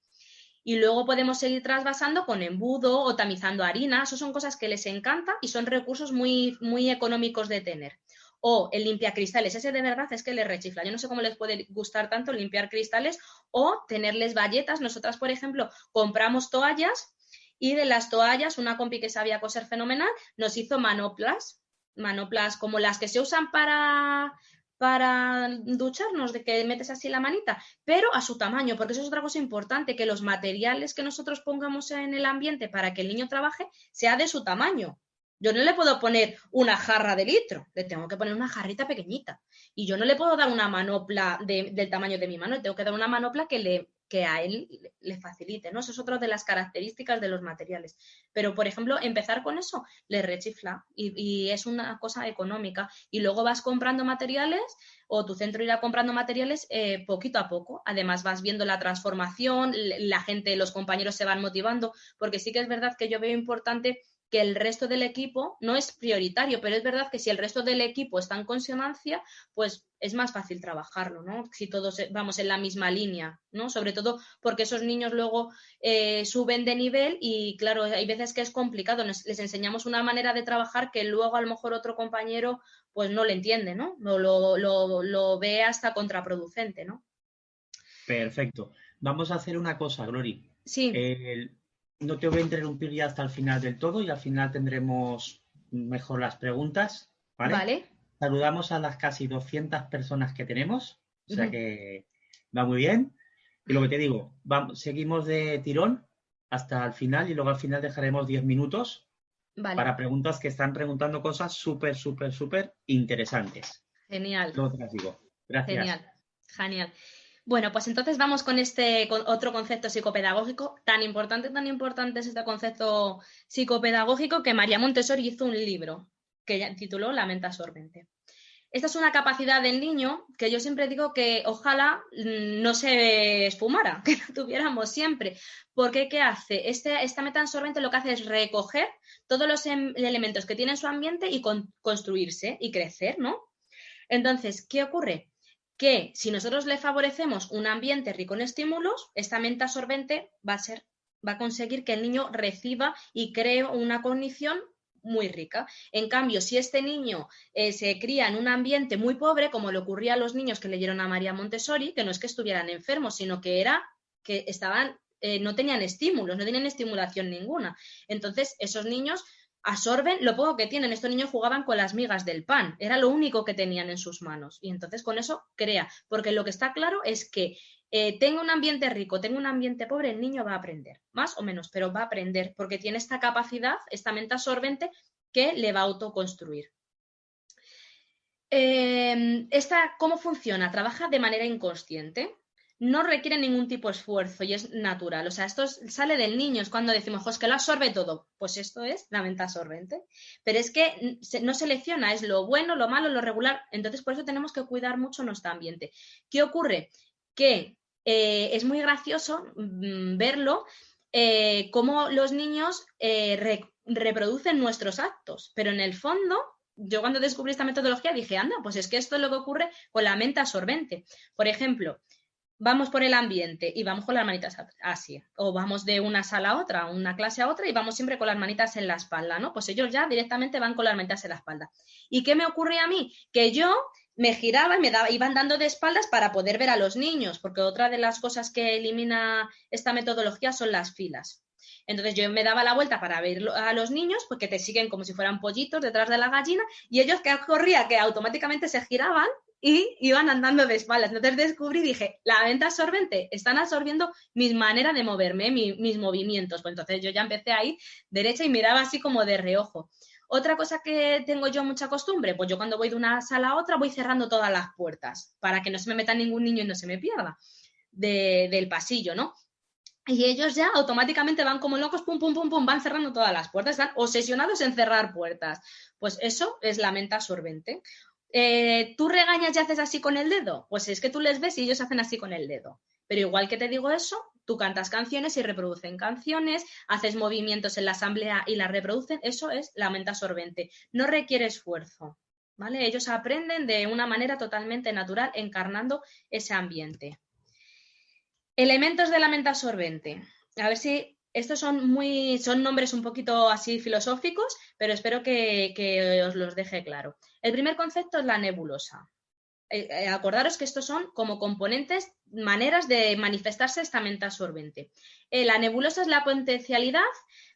Y luego podemos seguir trasvasando con embudo o tamizando harina. Eso son cosas que les encanta y son recursos muy, muy económicos de tener. O el limpiacristales, ese de verdad es que les rechifla. Yo no sé cómo les puede gustar tanto limpiar cristales o tenerles bayetas. Nosotras, por ejemplo, compramos toallas y de las toallas, una compi que sabía coser fenomenal, nos hizo manoplas como las que se usan para ducharnos, de que metes así la manita, pero a su tamaño, porque eso es otra cosa importante, que los materiales que nosotros pongamos en el ambiente para que el niño trabaje sea de su tamaño. Yo no le puedo poner una jarra de litro, le tengo que poner una jarrita pequeñita. Y yo no le puedo dar una manopla del tamaño de mi mano, le tengo que dar una manopla que a él le facilite, ¿no? Eso es otra de las características de los materiales. Pero, por ejemplo, empezar con eso le rechifla y es una cosa económica. Y luego vas comprando materiales o tu centro irá comprando materiales poquito a poco. Además, vas viendo la transformación, la gente, los compañeros se van motivando, porque sí que es verdad que yo veo importante que el resto del equipo no es prioritario, pero es verdad que si el resto del equipo está en consonancia, pues es más fácil trabajarlo, ¿no? Si todos vamos en la misma línea, ¿no? Sobre todo porque esos niños luego suben de nivel y, claro, hay veces que es complicado. Les enseñamos una manera de trabajar que luego a lo mejor otro compañero pues no le entiende, ¿no? Lo ve hasta contraproducente, ¿no? Perfecto. Vamos a hacer una cosa, Glory. Sí. No te voy a interrumpir ya hasta el final del todo y al final tendremos mejor las preguntas, ¿vale? Vale. Saludamos a las casi 200 personas que tenemos, o sea que va muy bien. Y lo que te digo, seguimos de tirón hasta el final y luego al final dejaremos 10 minutos para preguntas que están preguntando cosas súper, súper, súper interesantes. Genial. Luego te las digo. Gracias. Genial. Bueno, pues entonces vamos con otro concepto psicopedagógico. Tan importante es este concepto psicopedagógico que María Montessori hizo un libro que tituló La mente absorbente. Esta es una capacidad del niño que yo siempre digo que ojalá no se esfumara, que la tuviéramos siempre. Porque ¿qué hace? Esta mente absorbente lo que hace es recoger todos los elementos que tiene en su ambiente y construirse y crecer, ¿no? Entonces, ¿qué ocurre? Que si nosotros le favorecemos un ambiente rico en estímulos, esta mente absorbente va a conseguir que el niño reciba y cree una cognición muy rica. En cambio, si este niño se cría en un ambiente muy pobre, como le ocurría a los niños que leyeron a María Montessori, que no es que estuvieran enfermos, sino que estaban, no tenían estímulos, no tenían estimulación ninguna. Entonces, esos niños absorben lo poco que tienen. Estos niños jugaban con las migas del pan, era lo único que tenían en sus manos. Y entonces con eso crea, porque lo que está claro es que tenga un ambiente rico, tenga un ambiente pobre, el niño va a aprender, más o menos, pero va a aprender, porque tiene esta capacidad, esta mente absorbente que le va a autoconstruir. ¿Cómo funciona? Trabaja de manera inconsciente. No requiere ningún tipo de esfuerzo y es natural. O sea, esto sale del niño, es cuando decimos, es que lo absorbe todo. Pues esto es la mente absorbente. Pero es que no selecciona, es lo bueno, lo malo, lo regular. Entonces, por eso tenemos que cuidar mucho nuestro ambiente. ¿Qué ocurre? Que es muy gracioso verlo, cómo los niños reproducen nuestros actos, pero en el fondo yo cuando descubrí esta metodología dije, anda, pues es que esto es lo que ocurre con la mente absorbente. Por ejemplo, vamos por el ambiente y vamos con las manitas así, o vamos de una sala a otra, una clase a otra y vamos siempre con las manitas en la espalda, ¿no? Pues ellos ya directamente van con las manitas en la espalda. ¿Y qué me ocurría a mí? Que yo me giraba y iban dando de espaldas para poder ver a los niños, porque otra de las cosas que elimina esta metodología son las filas. Entonces yo me daba la vuelta para ver a los niños, porque te siguen como si fueran pollitos detrás de la gallina, y ellos que ocurría que automáticamente se giraban y iban andando de espaldas. Entonces descubrí y dije, la mente absorbente, están absorbiendo mi manera de moverme, mis movimientos. Pues entonces yo ya empecé a ir derecha y miraba así como de reojo. Otra cosa que tengo yo mucha costumbre, pues yo cuando voy de una sala a otra voy cerrando todas las puertas para que no se me meta ningún niño y no se me pierda del pasillo, ¿no? Y ellos ya automáticamente van como locos, pum, pum, pum, pum, van cerrando todas las puertas, están obsesionados en cerrar puertas. Pues eso es la mente absorbente. ¿Tú regañas y haces así con el dedo? Pues es que tú les ves y ellos hacen así con el dedo. Pero igual que te digo eso, tú cantas canciones y reproducen canciones, haces movimientos en la asamblea y las reproducen, eso es la mente absorbente. No requiere esfuerzo, ¿vale? Ellos aprenden de una manera totalmente natural encarnando ese ambiente. Elementos de la mente absorbente. A ver si estos son nombres un poquito así filosóficos, pero espero que os los deje claro. El primer concepto es la nebulosa. Acordaros que estos son como componentes, maneras de manifestarse esta mente absorbente. La nebulosa es la potencialidad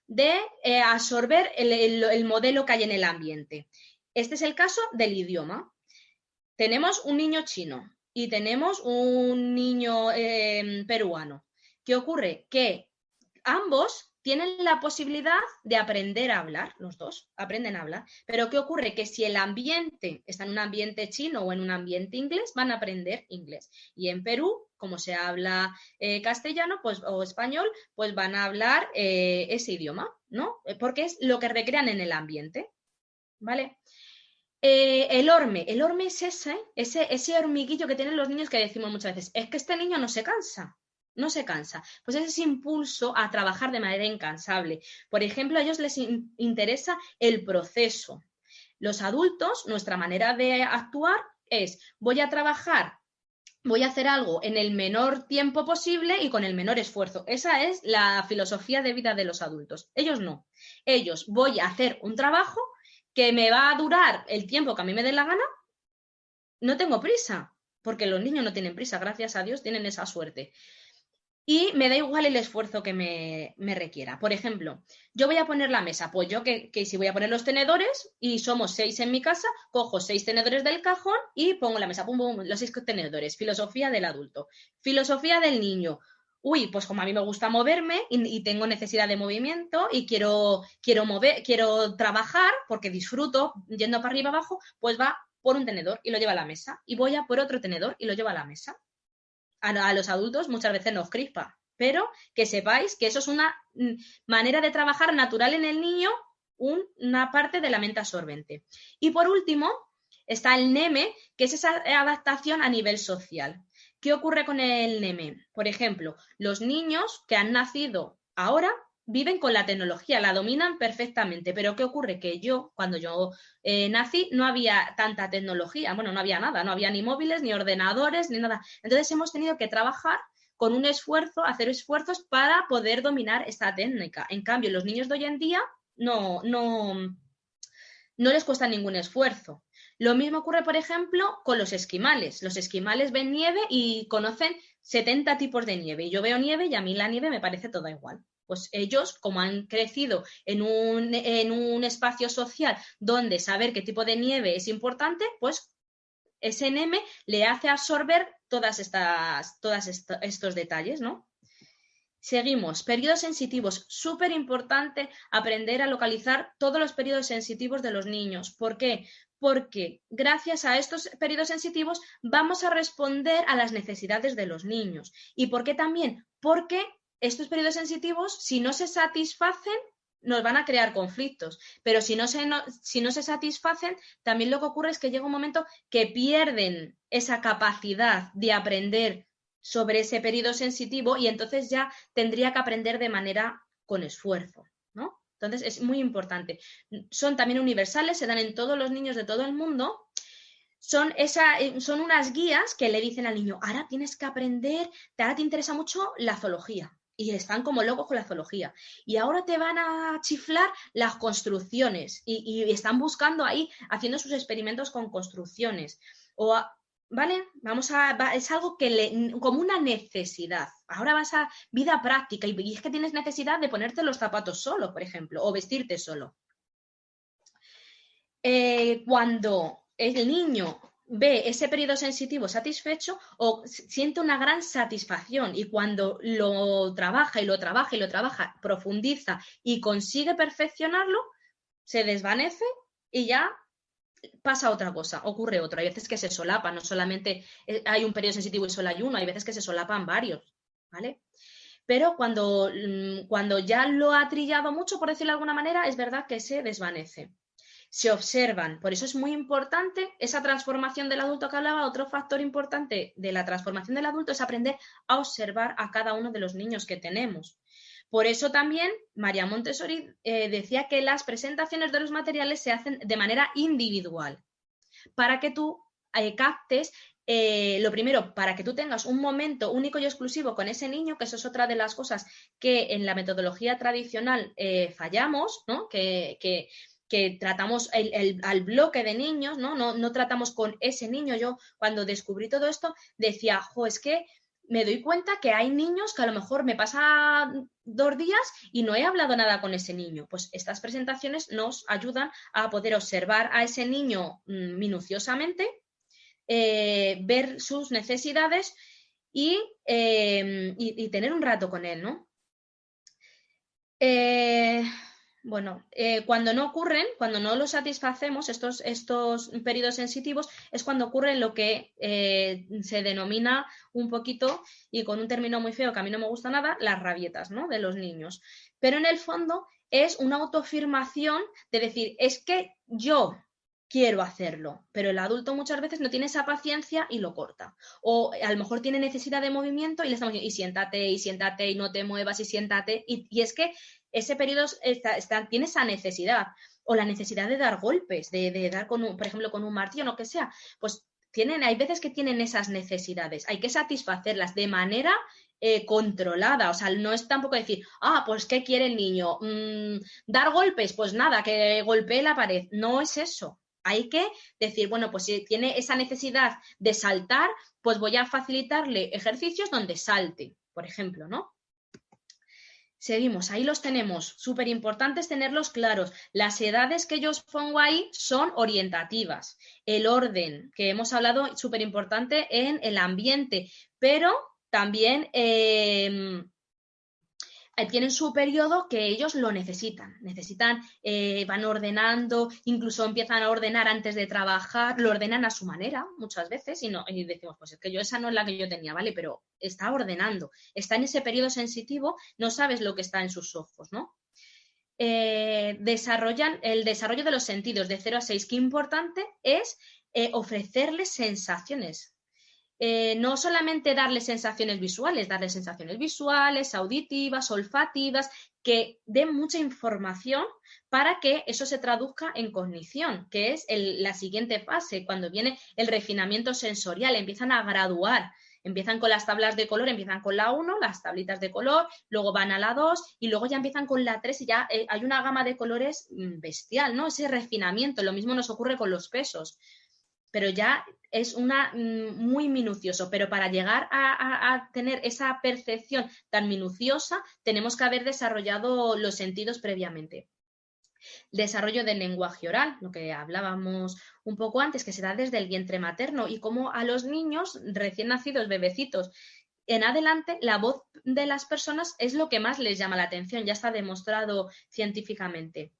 de absorber el modelo que hay en el ambiente. Este es el caso del idioma. Tenemos un niño chino y tenemos un niño peruano. ¿Qué ocurre? Que ambos tienen la posibilidad de aprender a hablar, los dos aprenden a hablar. Pero ¿qué ocurre? Que si el ambiente está en un ambiente chino o en un ambiente inglés, van a aprender inglés. Y en Perú, como se habla castellano pues, o español, pues van a hablar ese idioma, ¿no? Porque es lo que recrean en el ambiente, ¿vale? El orme es ese hormiguillo que tienen los niños que decimos muchas veces, es que este niño no se cansa. Pues es ese impulso a trabajar de manera incansable. Por ejemplo, a ellos les interesa el proceso. Los adultos, nuestra manera de actuar es, voy a trabajar, voy a hacer algo en el menor tiempo posible y con el menor esfuerzo. Esa es la filosofía de vida de los adultos. Ellos no. Ellos, voy a hacer un trabajo que me va a durar el tiempo que a mí me dé la gana. No tengo prisa, porque los niños no tienen prisa, gracias a Dios tienen esa suerte. Y me da igual el esfuerzo que me requiera. Por ejemplo, yo voy a poner la mesa, pues yo que si voy a poner los tenedores y somos 6 en mi casa, cojo 6 tenedores del cajón y pongo la mesa, pum, pum, los 6 tenedores. Filosofía del adulto. Filosofía del niño. Uy, pues como a mí me gusta moverme y tengo necesidad de movimiento y quiero trabajar porque disfruto yendo para arriba abajo, pues va por un tenedor y lo lleva a la mesa. Y voy a por otro tenedor y lo lleva a la mesa. A los adultos muchas veces nos crispa, pero que sepáis que eso es una manera de trabajar natural en el niño, una parte de la mente absorbente. Y por último, está el NEME, que es esa adaptación a nivel social. ¿Qué ocurre con el NEME? Por ejemplo, los niños que han nacido ahora viven con la tecnología, la dominan perfectamente, pero ¿qué ocurre? Que cuando yo nací, no había tanta tecnología, bueno, no había nada, no había ni móviles, ni ordenadores, ni nada. Entonces hemos tenido que trabajar con un esfuerzo, hacer esfuerzos para poder dominar esta técnica. En cambio, los niños de hoy en día no les cuesta ningún esfuerzo. Lo mismo ocurre, por ejemplo, con los esquimales. Los esquimales ven nieve y conocen 70 tipos de nieve. Y yo veo nieve y a mí la nieve me parece toda igual. Pues ellos, como han crecido en un espacio social donde saber qué tipo de nieve es importante, pues ese NEME le hace absorber todos estos detalles, ¿no? Seguimos, periodos sensitivos. Súper importante aprender a localizar todos los periodos sensitivos de los niños. ¿Por qué? Porque gracias a estos periodos sensitivos vamos a responder a las necesidades de los niños. ¿Y por qué también? Porque estos periodos sensitivos, si no se satisfacen, nos van a crear conflictos. Pero si no se satisfacen, también lo que ocurre es que llega un momento que pierden esa capacidad de aprender sobre ese periodo sensitivo y entonces ya tendría que aprender de manera con esfuerzo, ¿no? Entonces es muy importante. Son también universales, se dan en todos los niños de todo el mundo. Son unas guías que le dicen al niño, ahora tienes que aprender, ahora te interesa mucho la zoología. Y están como locos con la zoología. Y ahora te van a chiflar las construcciones. Y están buscando ahí, haciendo sus experimentos con construcciones. ¿Vale? Es algo como una necesidad. Ahora vas a vida práctica y es que tienes necesidad de ponerte los zapatos solo, por ejemplo, o vestirte solo. Cuando el niño ve ese periodo sensitivo satisfecho o siente una gran satisfacción y cuando lo trabaja y lo trabaja y lo trabaja, profundiza y consigue perfeccionarlo, se desvanece y ya pasa otra cosa, ocurre otro. Hay veces que se solapan, no solamente hay un periodo sensitivo y solo hay uno, hay veces que se solapan varios, ¿vale? Pero cuando ya lo ha trillado mucho, por decirlo de alguna manera, es verdad que se desvanece. Se observan, por eso es muy importante esa transformación del adulto que hablaba. Otro factor importante de la transformación del adulto es aprender a observar a cada uno de los niños que tenemos. Por eso también María Montessori decía que las presentaciones de los materiales se hacen de manera individual, para que tú captes, lo primero, para que tú tengas un momento único y exclusivo con ese niño, que eso es otra de las cosas que en la metodología tradicional fallamos, ¿no? Que tratamos al bloque de niños, ¿no? No tratamos con ese niño. Yo cuando descubrí todo esto decía, es que me doy cuenta que hay niños que a lo mejor me pasa 2 días y no he hablado nada con ese niño. Pues estas presentaciones nos ayudan a poder observar a ese niño minuciosamente, ver sus necesidades y tener un rato con él, ¿no? Cuando no ocurren, cuando no los satisfacemos, estos periodos sensitivos, es cuando ocurre lo que se denomina un poquito, y con un término muy feo que a mí no me gusta nada, las rabietas, ¿no?, de los niños. Pero en el fondo es una autoafirmación de decir, es que yo quiero hacerlo, pero el adulto muchas veces no tiene esa paciencia y lo corta. O a lo mejor tiene necesidad de movimiento y le estamos diciendo, y siéntate, y no te muevas, y siéntate. Y es que ese periodo tiene esa necesidad, o la necesidad de dar golpes, de dar, por ejemplo, con un martillo, no que sea. Pues hay veces que tienen esas necesidades, hay que satisfacerlas de manera controlada. O sea, no es tampoco decir, pues ¿qué quiere el niño? ¿Dar golpes? Pues nada, que golpee la pared. No es eso. Hay que decir, bueno, pues si tiene esa necesidad de saltar, pues voy a facilitarle ejercicios donde salte, por ejemplo, ¿no? Seguimos, ahí los tenemos, súper importantes tenerlos claros. Las edades que yo os pongo ahí son orientativas. El orden, que hemos hablado, súper importante en el ambiente, pero también tienen su periodo que ellos lo necesitan, van ordenando, incluso empiezan a ordenar antes de trabajar, lo ordenan a su manera muchas veces y decimos, pues es que esa no es la que yo tenía, ¿vale? Pero está ordenando, está en ese periodo sensitivo, no sabes lo que está en sus ojos, ¿no? Desarrollan el desarrollo de los sentidos de 0 a 6, qué importante es ofrecerles sensaciones. No solamente darles sensaciones visuales, auditivas, olfativas, que den mucha información para que eso se traduzca en cognición, que es la siguiente fase, cuando viene el refinamiento sensorial, empiezan a graduar. Empiezan con las tablas de color, empiezan con la 1, las tablitas de color, luego van a la 2 y luego ya empiezan con la 3 y ya hay una gama de colores bestial, ¿no? Ese refinamiento, lo mismo nos ocurre con los pesos. Pero ya es muy minucioso, pero para llegar a tener esa percepción tan minuciosa tenemos que haber desarrollado los sentidos previamente. Desarrollo del lenguaje oral, lo que hablábamos un poco antes, que se da desde el vientre materno, y cómo a los niños recién nacidos, bebecitos, en adelante la voz de las personas es lo que más les llama la atención, ya está demostrado científicamente.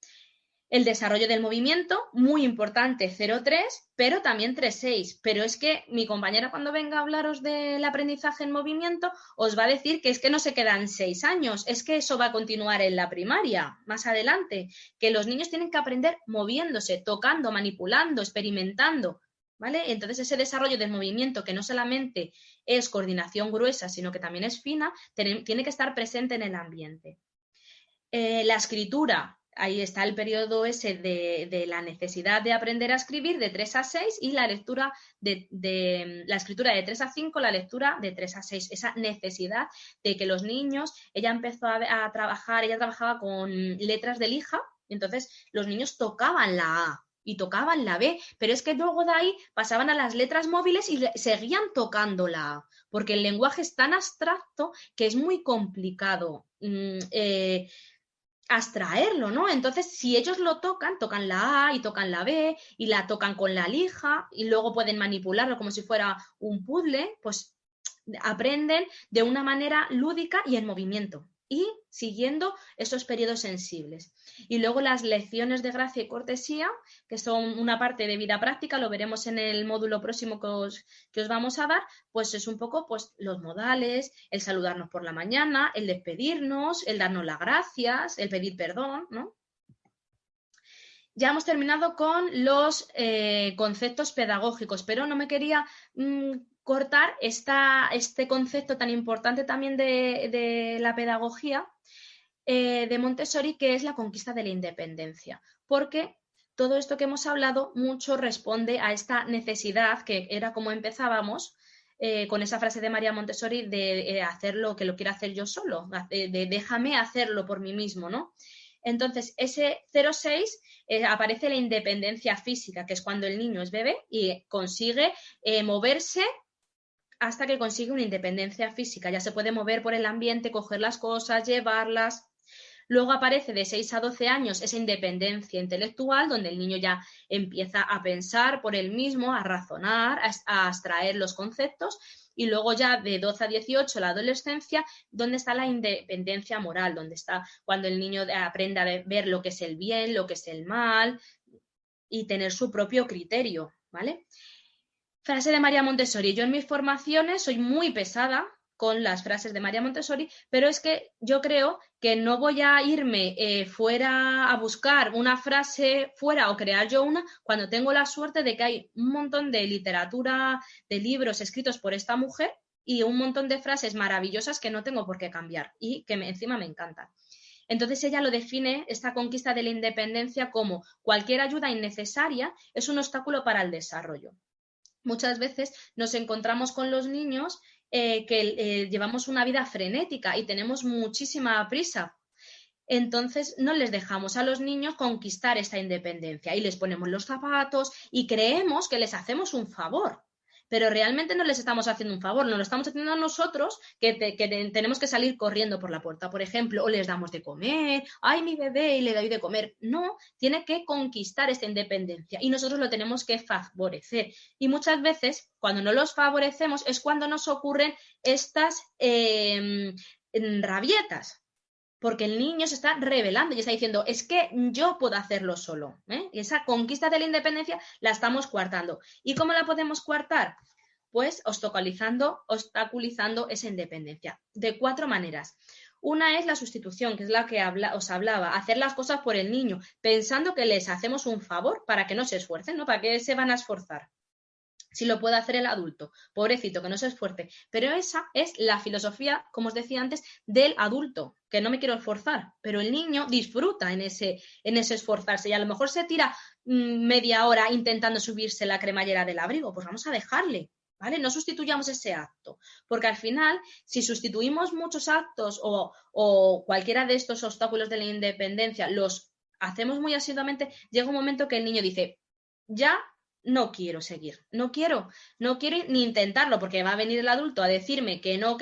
El desarrollo del movimiento, muy importante, 0-3, pero también 3-6. Pero es que mi compañera cuando venga a hablaros del aprendizaje en movimiento os va a decir que es que no se quedan 6 años, es que eso va a continuar en la primaria, más adelante, que los niños tienen que aprender moviéndose, tocando, manipulando, experimentando, ¿vale? Entonces ese desarrollo del movimiento, que no solamente es coordinación gruesa, sino que también es fina, tiene que estar presente en el ambiente. La escritura. Ahí está el periodo ese de la necesidad de aprender a escribir de 3 a 6 y la lectura la escritura de 3 a 5, la lectura de 3 a 6. Esa necesidad de que los niños, ella trabajaba con letras de lija, y entonces los niños tocaban la A y tocaban la B, pero es que luego de ahí pasaban a las letras móviles y seguían tocando la A, porque el lenguaje es tan abstracto que es muy complicado abstraerlo, ¿no? Entonces, si ellos lo tocan la A y tocan la B y la tocan con la lija y luego pueden manipularlo como si fuera un puzzle, pues aprenden de una manera lúdica y en movimiento y siguiendo esos periodos sensibles. Y luego las lecciones de gracia y cortesía, que son una parte de vida práctica, lo veremos en el módulo próximo que os vamos a dar, pues es un poco pues los modales, el saludarnos por la mañana, el despedirnos, el darnos las gracias, el pedir perdón, ¿no? Ya hemos terminado con los conceptos pedagógicos, pero no me quería cortar este concepto tan importante también de la pedagogía de Montessori, que es la conquista de la independencia, porque todo esto que hemos hablado mucho responde a esta necesidad que era como empezábamos con esa frase de María Montessori de hacer lo que lo quiero hacer yo solo, de déjame hacerlo por mí mismo, ¿no? Entonces, ese 0-6 aparece la independencia física, que es cuando el niño es bebé y consigue moverse hasta que consigue una independencia física. Ya se puede mover por el ambiente, coger las cosas, llevarlas. Luego aparece de 6 a 12 años esa independencia intelectual, donde el niño ya empieza a pensar por él mismo, a razonar, a abstraer los conceptos. y luego ya de 12 a 18 la adolescencia, donde está la independencia moral, donde está cuando el niño aprende a ver lo que es el bien, lo que es el mal y tener su propio criterio, ¿vale? Frase de María Montessori. Yo en mis formaciones soy muy pesada con las frases de María Montessori, pero es que yo creo que no voy a irme fuera a buscar una frase fuera o crear yo una cuando tengo la suerte de que hay un montón de literatura, de libros escritos por esta mujer y un montón de frases maravillosas que no tengo por qué cambiar y que encima me encantan. Entonces ella lo define, esta conquista de la independencia, como cualquier ayuda innecesaria es un obstáculo para el desarrollo. Muchas veces nos encontramos con los niños que llevamos una vida frenética y tenemos muchísima prisa. Entonces no les dejamos a los niños conquistar esta independencia y les ponemos los zapatos y creemos que les hacemos un favor. Pero realmente no les estamos haciendo un favor, nos lo estamos haciendo a nosotros que tenemos que salir corriendo por la puerta, por ejemplo, o les damos de comer, ¡ay, mi bebé! Y le doy de comer. No, tiene que conquistar esta independencia y nosotros lo tenemos que favorecer. Y muchas veces, cuando no los favorecemos, es cuando nos ocurren estas rabietas. Porque el niño se está rebelando y está diciendo, es que yo puedo hacerlo solo. Y esa conquista de la independencia la estamos coartando. ¿Y cómo la podemos coartar? Pues obstaculizando esa independencia. De 4 maneras. Una es la sustitución, que es la que os hablaba, hacer las cosas por el niño, pensando que les hacemos un favor para que no se esfuercen, ¿no? ¿Para qué se van a esforzar? Si lo puede hacer el adulto, pobrecito, que no se esfuerce. Pero esa es la filosofía, como os decía antes, del adulto, que no me quiero esforzar, pero el niño disfruta en ese esforzarse y a lo mejor se tira media hora intentando subirse la cremallera del abrigo, pues vamos a dejarle, ¿vale? No sustituyamos ese acto, porque al final, si sustituimos muchos actos o cualquiera de estos obstáculos de la independencia, los hacemos muy asiduamente, llega un momento que el niño dice, ya no quiero seguir, no quiero ni intentarlo, porque va a venir el adulto a decirme que no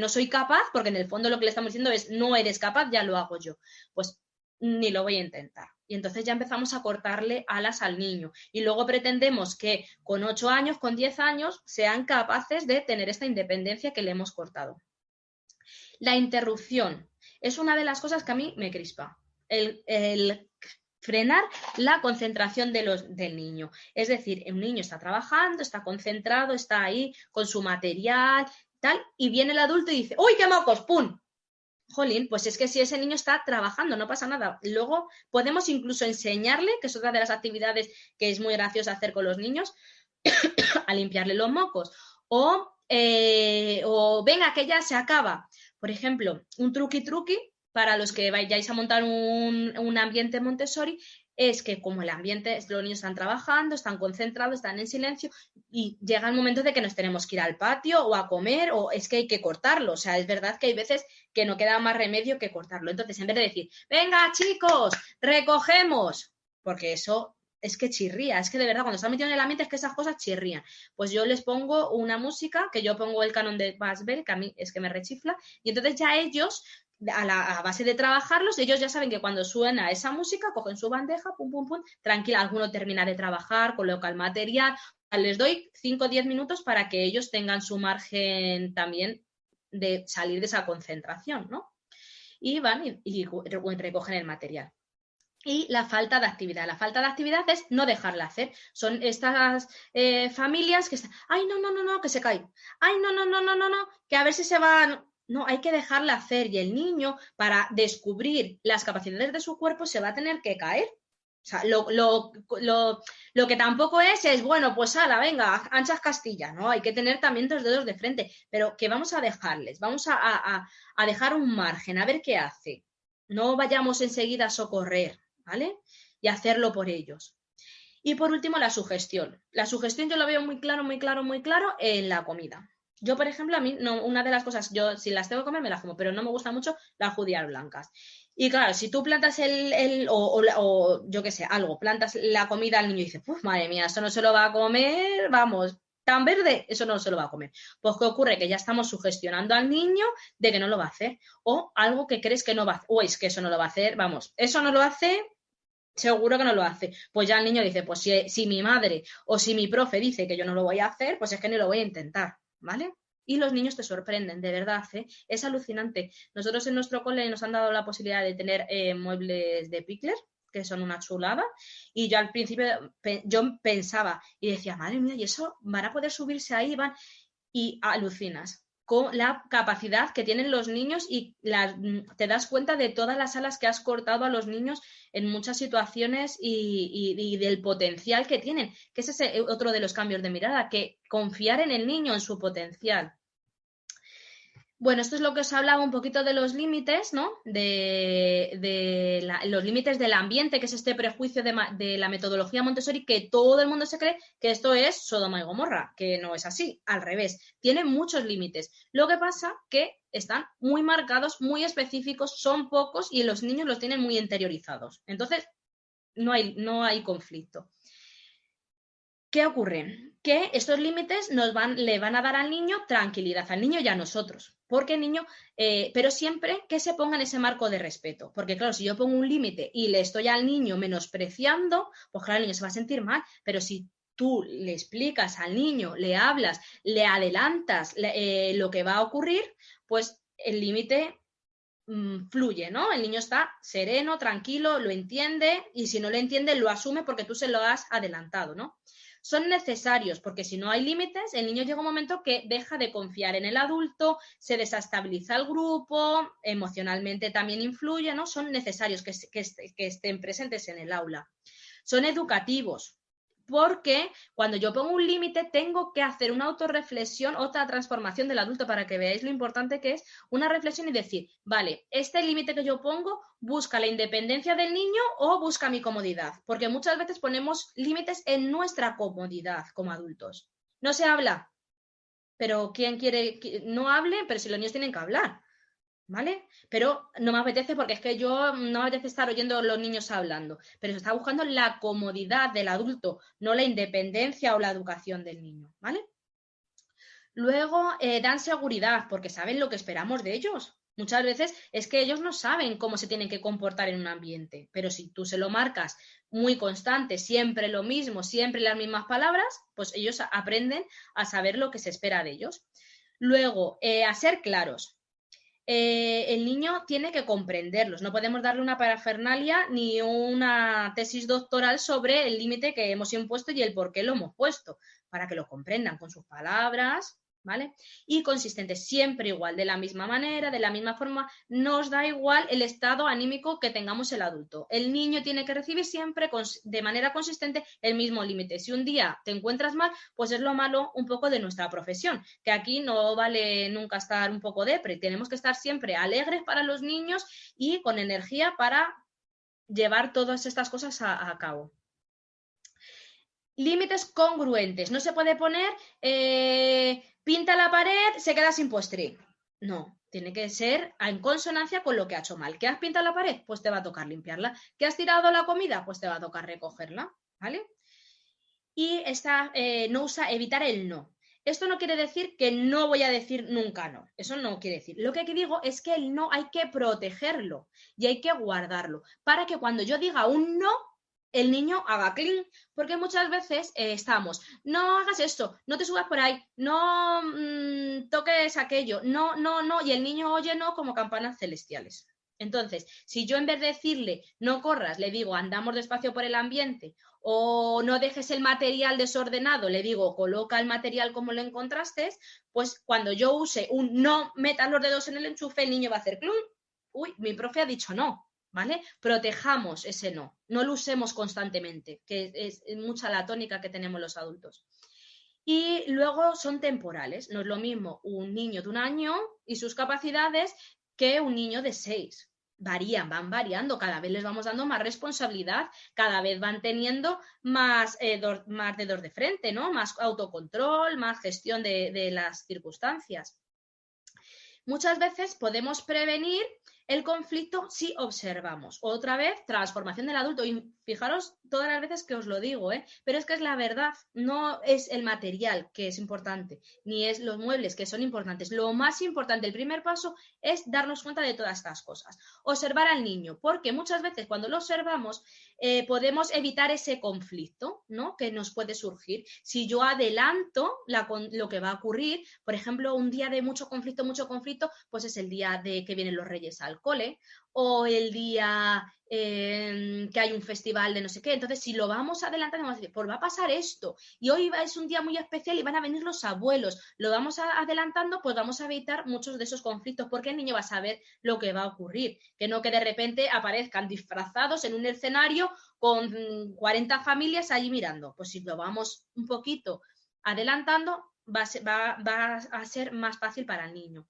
soy capaz, porque en el fondo lo que le estamos diciendo es no eres capaz, ya lo hago yo. Pues ni lo voy a intentar. Y entonces ya empezamos a cortarle alas al niño. Y luego pretendemos que con 8 años, con 10 años, sean capaces de tener esta independencia que le hemos cortado. La interrupción es una de las cosas que a mí me crispa. El frenar la concentración del niño. Es decir, un niño está trabajando, está concentrado, está ahí con su material, tal, y viene el adulto y dice, ¡uy, qué mocos! ¡Pum! Jolín, pues es que si ese niño está trabajando, no pasa nada. Luego podemos incluso enseñarle, que es otra de las actividades que es muy graciosa hacer con los niños, a limpiarle los mocos. O venga, que ya se acaba. Por ejemplo, un truqui para los que vayáis a montar un ambiente Montessori, es que como el ambiente, los niños están trabajando, están concentrados, están en silencio y llega el momento de que nos tenemos que ir al patio o a comer o es que hay que cortarlo. O sea, es verdad que hay veces que no queda más remedio que cortarlo. Entonces, en vez de decir, venga chicos, recogemos, porque eso es que chirría, es que de verdad cuando están metidos en el ambiente es que esas cosas chirrían. Pues yo les pongo una música, que yo pongo el canon de Bach Bell, que a mí es que me rechifla, y entonces ya ellos a base de trabajarlos, ellos ya saben que cuando suena esa música, cogen su bandeja, pum, pum, pum, tranquila, alguno termina de trabajar, coloca el material, les doy 5 o 10 minutos para que ellos tengan su margen también de salir de esa concentración, ¿no? Y van y recogen el material. Y la falta de actividad. La falta de actividad es no dejarla hacer. Son estas familias que están, ay, no, que se cae. Ay, no, que a ver si se van. No, hay que dejarla hacer y el niño, para descubrir las capacidades de su cuerpo, se va a tener que caer. O sea, lo que tampoco es, bueno, pues ala, venga, anchas Castilla, ¿no? Hay que tener también 2 dedos de frente, pero que vamos a dejarles, vamos a dejar un margen, a ver qué hace. No vayamos enseguida a socorrer, ¿vale? Y hacerlo por ellos. Y por último, la sugestión. La sugestión yo lo veo muy claro en la comida. Yo, por ejemplo, a mí, una de las cosas, yo si las tengo que comer, me las como, pero no me gustan mucho las judías blancas. Y claro, si tú plantas o yo qué sé, algo, plantas la comida al niño y dices, ¡puf, madre mía, eso no se lo va a comer, vamos, tan verde, eso no se lo va a comer! Pues ¿qué ocurre? Que ya estamos sugestionando al niño de que no lo va a hacer. O algo que crees que no va a hacer, o es que eso no lo va a hacer, vamos, eso no lo hace, seguro que no lo hace. Pues ya el niño dice, pues si mi madre o si mi profe dice que yo no lo voy a hacer, pues es que ni lo voy a intentar. ¿vale? Y los niños te sorprenden, de verdad, ¿eh? Es alucinante. Nosotros en nuestro cole nos han dado la posibilidad de tener muebles de Picler, que son una chulada, y yo al principio yo pensaba y decía, madre mía, ¿y eso van a poder subirse ahí? Y alucinas con la capacidad que tienen los niños y te das cuenta de todas las alas que has cortado a los niños en muchas situaciones y del potencial que tienen, que ese es otro de los cambios de mirada, que confiar en el niño, en su potencial. Bueno, esto es lo que os hablaba un poquito de los límites, ¿no? Los límites del ambiente, que es este prejuicio de la metodología Montessori, que todo el mundo se cree que esto es Sodoma y Gomorra, que no es así, al revés, tiene muchos límites. Lo que pasa que están muy marcados, muy específicos, son pocos y los niños los tienen muy interiorizados. Entonces, no hay conflicto. ¿Qué ocurre? Que estos límites le van a dar al niño tranquilidad, al niño y a nosotros. Porque el niño, pero siempre que se ponga en ese marco de respeto. Porque claro, si yo pongo un límite y le estoy al niño menospreciando, pues claro, el niño se va a sentir mal. Pero si tú le explicas al niño, le hablas, le adelantas lo que va a ocurrir, pues el límite fluye, ¿no? El niño está sereno, tranquilo, lo entiende y si no lo entiende, lo asume porque tú se lo has adelantado, ¿no? Son necesarios porque si no hay límites, el niño llega un momento que deja de confiar en el adulto, se desestabiliza el grupo, emocionalmente también influye, ¿no? Son necesarios que estén presentes en el aula. Son educativos porque cuando yo pongo un límite tengo que hacer una autorreflexión, otra transformación del adulto para que veáis lo importante que es una reflexión y decir, vale, este límite que yo pongo busca la independencia del niño o busca mi comodidad, porque muchas veces ponemos límites en nuestra comodidad como adultos. No se habla, pero ¿quién quiere que no hable? Pero si los niños tienen que hablar. ¿Vale? Pero no me apetece porque es que yo no me apetece estar oyendo a los niños hablando, pero se está buscando la comodidad del adulto, no la independencia o la educación del niño, ¿vale? Luego dan seguridad porque saben lo que esperamos de ellos. Muchas veces es que ellos no saben cómo se tienen que comportar en un ambiente, pero si tú se lo marcas muy constante, siempre lo mismo, siempre las mismas palabras, pues ellos aprenden a saber lo que se espera de ellos. Luego, a ser claros. El niño tiene que comprenderlos. No podemos darle una parafernalia ni una tesis doctoral sobre el límite que hemos impuesto y el por qué lo hemos puesto, para que lo comprendan con sus palabras, ¿vale? Y consistente, siempre igual, de la misma manera, de la misma forma, nos da igual el estado anímico que tengamos el adulto. El niño tiene que recibir siempre de manera consistente el mismo límite. Si un día te encuentras mal, pues es lo malo un poco de nuestra profesión, que aquí no vale nunca estar un poco depre, tenemos que estar siempre alegres para los niños y con energía para llevar todas estas cosas a cabo. Límites congruentes. No se puede poner pinta la pared, se queda sin postre. No, tiene que ser en consonancia con lo que ha hecho mal. ¿Que has pintado la pared? Pues te va a tocar limpiarla. ¿Que has tirado la comida? Pues te va a tocar recogerla, ¿vale? Y evitar el no. Esto no quiere decir que no voy a decir nunca no. Eso no quiere decir. Lo que digo es que el no hay que protegerlo y hay que guardarlo para que cuando yo diga un no, el niño haga clean, porque muchas veces estamos, no hagas esto, no te subas por ahí, no toques aquello, no, y el niño oye no como campanas celestiales. Entonces, si yo en vez de decirle no corras, le digo andamos despacio por el ambiente o no dejes el material desordenado, le digo coloca el material como lo encontraste, pues cuando yo use un no metas los dedos en el enchufe, el niño va a hacer clum. Uy, mi profe ha dicho no. ¿Vale? Protejamos ese no lo usemos constantemente, que es mucha la tónica que tenemos los adultos. Y luego son temporales, no es lo mismo un niño de 1 año y sus capacidades que un niño de 6. Van variando, cada vez les vamos dando más responsabilidad, cada vez van teniendo más dedos de frente, ¿no? Más autocontrol, más gestión de las circunstancias. Muchas veces podemos prevenir El conflicto sí observamos. Otra vez, transformación del adulto. Y fijaros todas las veces que os lo digo, pero es que es la verdad. No es el material que es importante, ni es los muebles que son importantes. Lo más importante, el primer paso, es darnos cuenta de todas estas cosas. Observar al niño, porque muchas veces cuando lo observamos podemos evitar ese conflicto, ¿no?, que nos puede surgir. Si yo adelanto lo que va a ocurrir, por ejemplo, un día de mucho conflicto, pues es el día de que vienen los reyes al cole, o el día que hay un festival de no sé qué. Entonces, si lo vamos adelantando, vamos a decir, pues va a pasar esto, y hoy es un día muy especial y van a venir los abuelos. Lo vamos adelantando, pues vamos a evitar muchos de esos conflictos, porque el niño va a saber lo que va a ocurrir, que no que de repente aparezcan disfrazados en un escenario con 40 familias allí mirando. Pues si lo vamos un poquito adelantando, va a ser más fácil para el niño.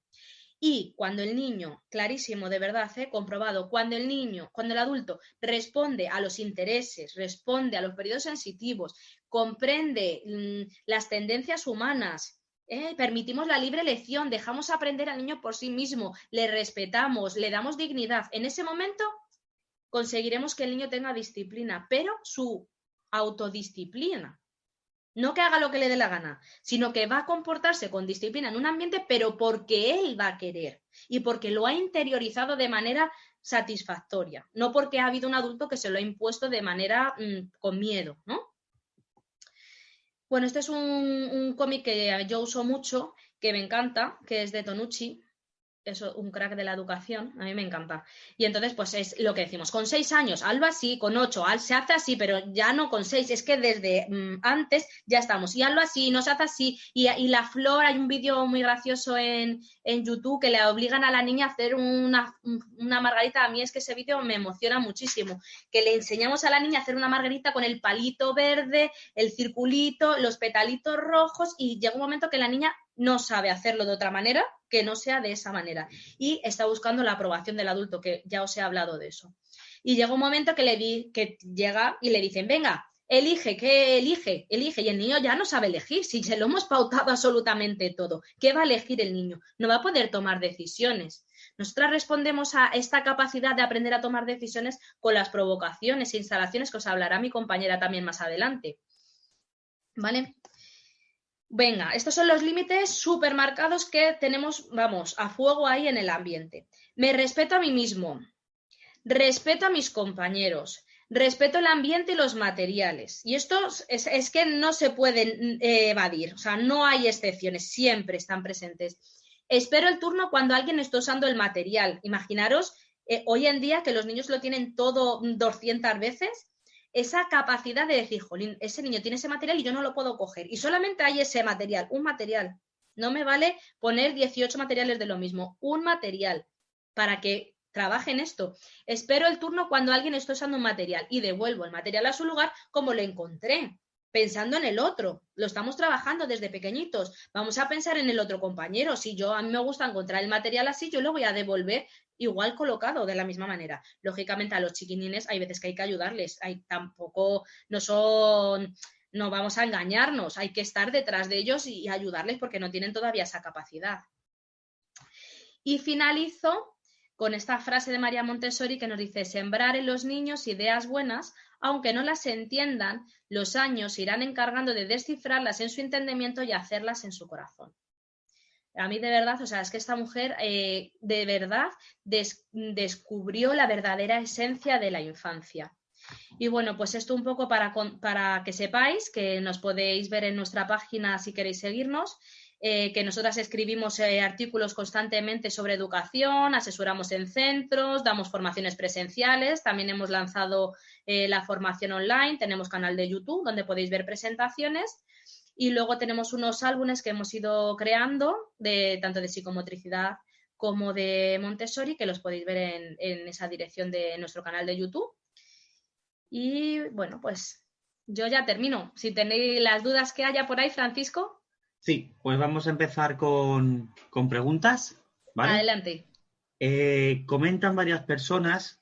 Y cuando el niño, clarísimo, de verdad, comprobado, cuando el adulto responde a los intereses, responde a los periodos sensitivos, comprende las tendencias humanas, permitimos la libre elección, dejamos aprender al niño por sí mismo, le respetamos, le damos dignidad, en ese momento conseguiremos que el niño tenga disciplina, pero su autodisciplina. No que haga lo que le dé la gana, sino que va a comportarse con disciplina en un ambiente, pero porque él va a querer y porque lo ha interiorizado de manera satisfactoria, no porque ha habido un adulto que se lo ha impuesto de manera con miedo, ¿no? Bueno, este es un cómic que yo uso mucho, que me encanta, que es de Tonucci. Es un crack de la educación, a mí me encanta. Y entonces, pues es lo que decimos, con 6 años, algo así, con 8, se hace así, pero ya no con 6, es que desde antes ya estamos, y algo así, no se hace así, y la flor, hay un vídeo muy gracioso en YouTube que le obligan a la niña a hacer una margarita. A mí es que ese vídeo me emociona muchísimo, que le enseñamos a la niña a hacer una margarita con el palito verde, el circulito, los petalitos rojos, y llega un momento que la niña no sabe hacerlo de otra manera que no sea de esa manera y está buscando la aprobación del adulto, que ya os he hablado de eso. Y llega un momento que llega y le dicen, venga, elige, ¿qué elige? Elige, y el niño ya no sabe elegir, si se lo hemos pautado absolutamente todo. ¿Qué va a elegir el niño? No va a poder tomar decisiones. Nosotras respondemos a esta capacidad de aprender a tomar decisiones con las provocaciones e instalaciones que os hablará mi compañera también más adelante. ¿Vale? Venga, estos son los límites súper marcados que tenemos, vamos, a fuego ahí en el ambiente. Me respeto a mí mismo, respeto a mis compañeros, respeto el ambiente y los materiales. Y esto es que no se pueden evadir, o sea, no hay excepciones, siempre están presentes. Espero el turno cuando alguien está usando el material. Imaginaros, hoy en día que los niños lo tienen todo 200 veces, esa capacidad de decir, jolín, ese niño tiene ese material y yo no lo puedo coger. Y solamente hay ese material, un material. No me vale poner 18 materiales de lo mismo, un material para que trabajen esto. Espero el turno cuando alguien está usando un material y devuelvo el material a su lugar como lo encontré, pensando en el otro. Lo estamos trabajando desde pequeñitos. Vamos a pensar en el otro compañero. Si a mí me gusta encontrar el material así, yo lo voy a devolver igual colocado, de la misma manera. Lógicamente a los chiquinines hay veces que hay que ayudarles, tampoco no vamos a engañarnos, hay que estar detrás de ellos y ayudarles porque no tienen todavía esa capacidad. Y finalizo con esta frase de María Montessori que nos dice, sembrar en los niños ideas buenas, aunque no las entiendan, los años se irán encargando de descifrarlas en su entendimiento y hacerlas en su corazón. A mí de verdad, o sea, es que esta mujer de verdad descubrió la verdadera esencia de la infancia. Y bueno, pues esto un poco para que sepáis que nos podéis ver en nuestra página si queréis seguirnos, que nosotras escribimos artículos constantemente sobre educación, asesoramos en centros, damos formaciones presenciales, también hemos lanzado la formación online, tenemos canal de YouTube donde podéis ver presentaciones. Y luego tenemos unos álbumes que hemos ido creando, tanto de psicomotricidad como de Montessori, que los podéis ver en esa dirección de nuestro canal de YouTube. Y bueno, pues yo ya termino. Si tenéis las dudas que haya por ahí, Francisco. Sí, pues vamos a empezar con preguntas, ¿vale? Adelante. Comentan varias personas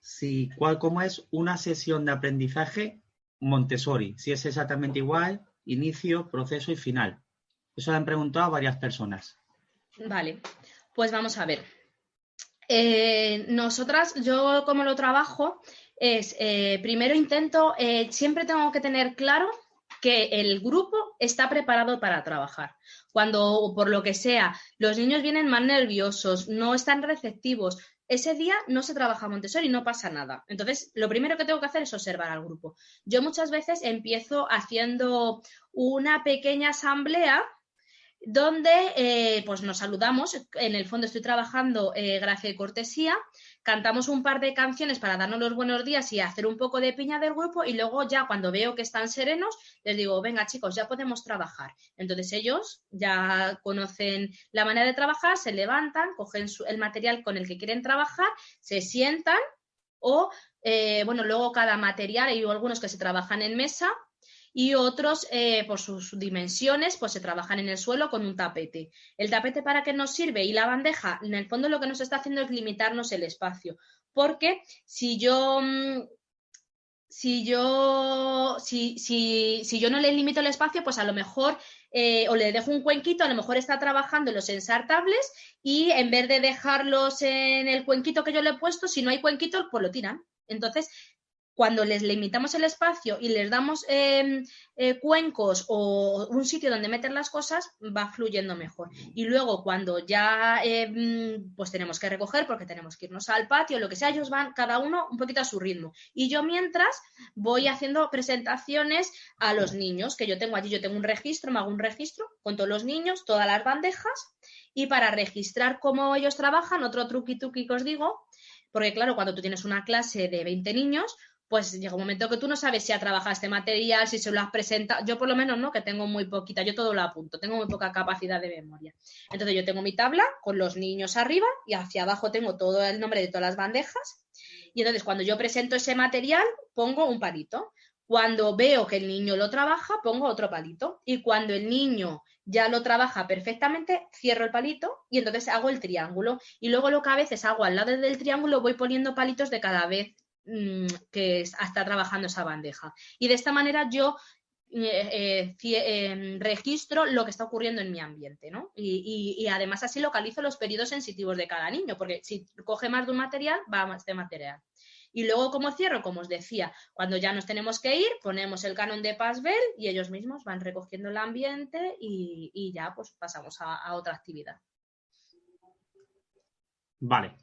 cómo es una sesión de aprendizaje Montessori, si es exactamente igual, inicio, proceso y final. Eso lo han preguntado varias personas. Vale, pues vamos a ver. Nosotras, yo como lo trabajo, es primero intento, siempre tengo que tener claro que el grupo está preparado para trabajar. Cuando, por lo que sea, los niños vienen más nerviosos, no están receptivos, ese día no se trabaja Montessori y no pasa nada. Entonces, lo primero que tengo que hacer es observar al grupo. Yo muchas veces empiezo haciendo una pequeña asamblea donde pues nos saludamos. En el fondo estoy trabajando gracia y cortesía, cantamos un par de canciones para darnos los buenos días y hacer un poco de piña del grupo, y luego ya cuando veo que están serenos les digo, venga chicos, ya podemos trabajar. Entonces ellos ya conocen la manera de trabajar, se levantan, cogen el material con el que quieren trabajar, se sientan o, bueno, luego cada material, hay algunos que se trabajan en mesa y otros, por sus dimensiones, pues se trabajan en el suelo con un tapete. ¿El tapete para qué nos sirve? Y la bandeja, en el fondo lo que nos está haciendo es limitarnos el espacio. Porque si yo no le limito el espacio, pues a lo mejor o le dejo un cuenquito, a lo mejor está trabajando en los ensartables y en vez de dejarlos en el cuenquito que yo le he puesto, si no hay cuenquito, pues lo tiran. Entonces, cuando les limitamos el espacio y les damos cuencos o un sitio donde meter las cosas, va fluyendo mejor. Y luego cuando ya pues tenemos que recoger porque tenemos que irnos al patio, lo que sea, ellos van cada uno un poquito a su ritmo. Y yo mientras voy haciendo presentaciones a los niños, que yo tengo allí, yo tengo un registro, me hago un registro con todos los niños, todas las bandejas, y para registrar cómo ellos trabajan, otro truqui que os digo, porque claro, cuando tú tienes una clase de 20 niños, pues llega un momento que tú no sabes si ha trabajado este material, si se lo has presentado. Yo por lo menos no, que tengo muy poquita, yo todo lo apunto, tengo muy poca capacidad de memoria. Entonces yo tengo mi tabla con los niños arriba y hacia abajo tengo todo el nombre de todas las bandejas. Y entonces cuando yo presento ese material, pongo un palito. Cuando veo que el niño lo trabaja, pongo otro palito. Y cuando el niño ya lo trabaja perfectamente, cierro el palito y entonces hago el triángulo. Y luego lo que a veces hago al lado del triángulo, voy poniendo palitos de cada vez que está trabajando esa bandeja. Y de esta manera yo registro lo que está ocurriendo en mi ambiente, ¿no? Y además así localizo los periodos sensitivos de cada niño, porque si coge más de un material, va más de material. Y luego, como cierro, como os decía, cuando ya nos tenemos que ir, ponemos el canon de Pasbel y ellos mismos van recogiendo el ambiente y ya pues pasamos a otra actividad. Vale.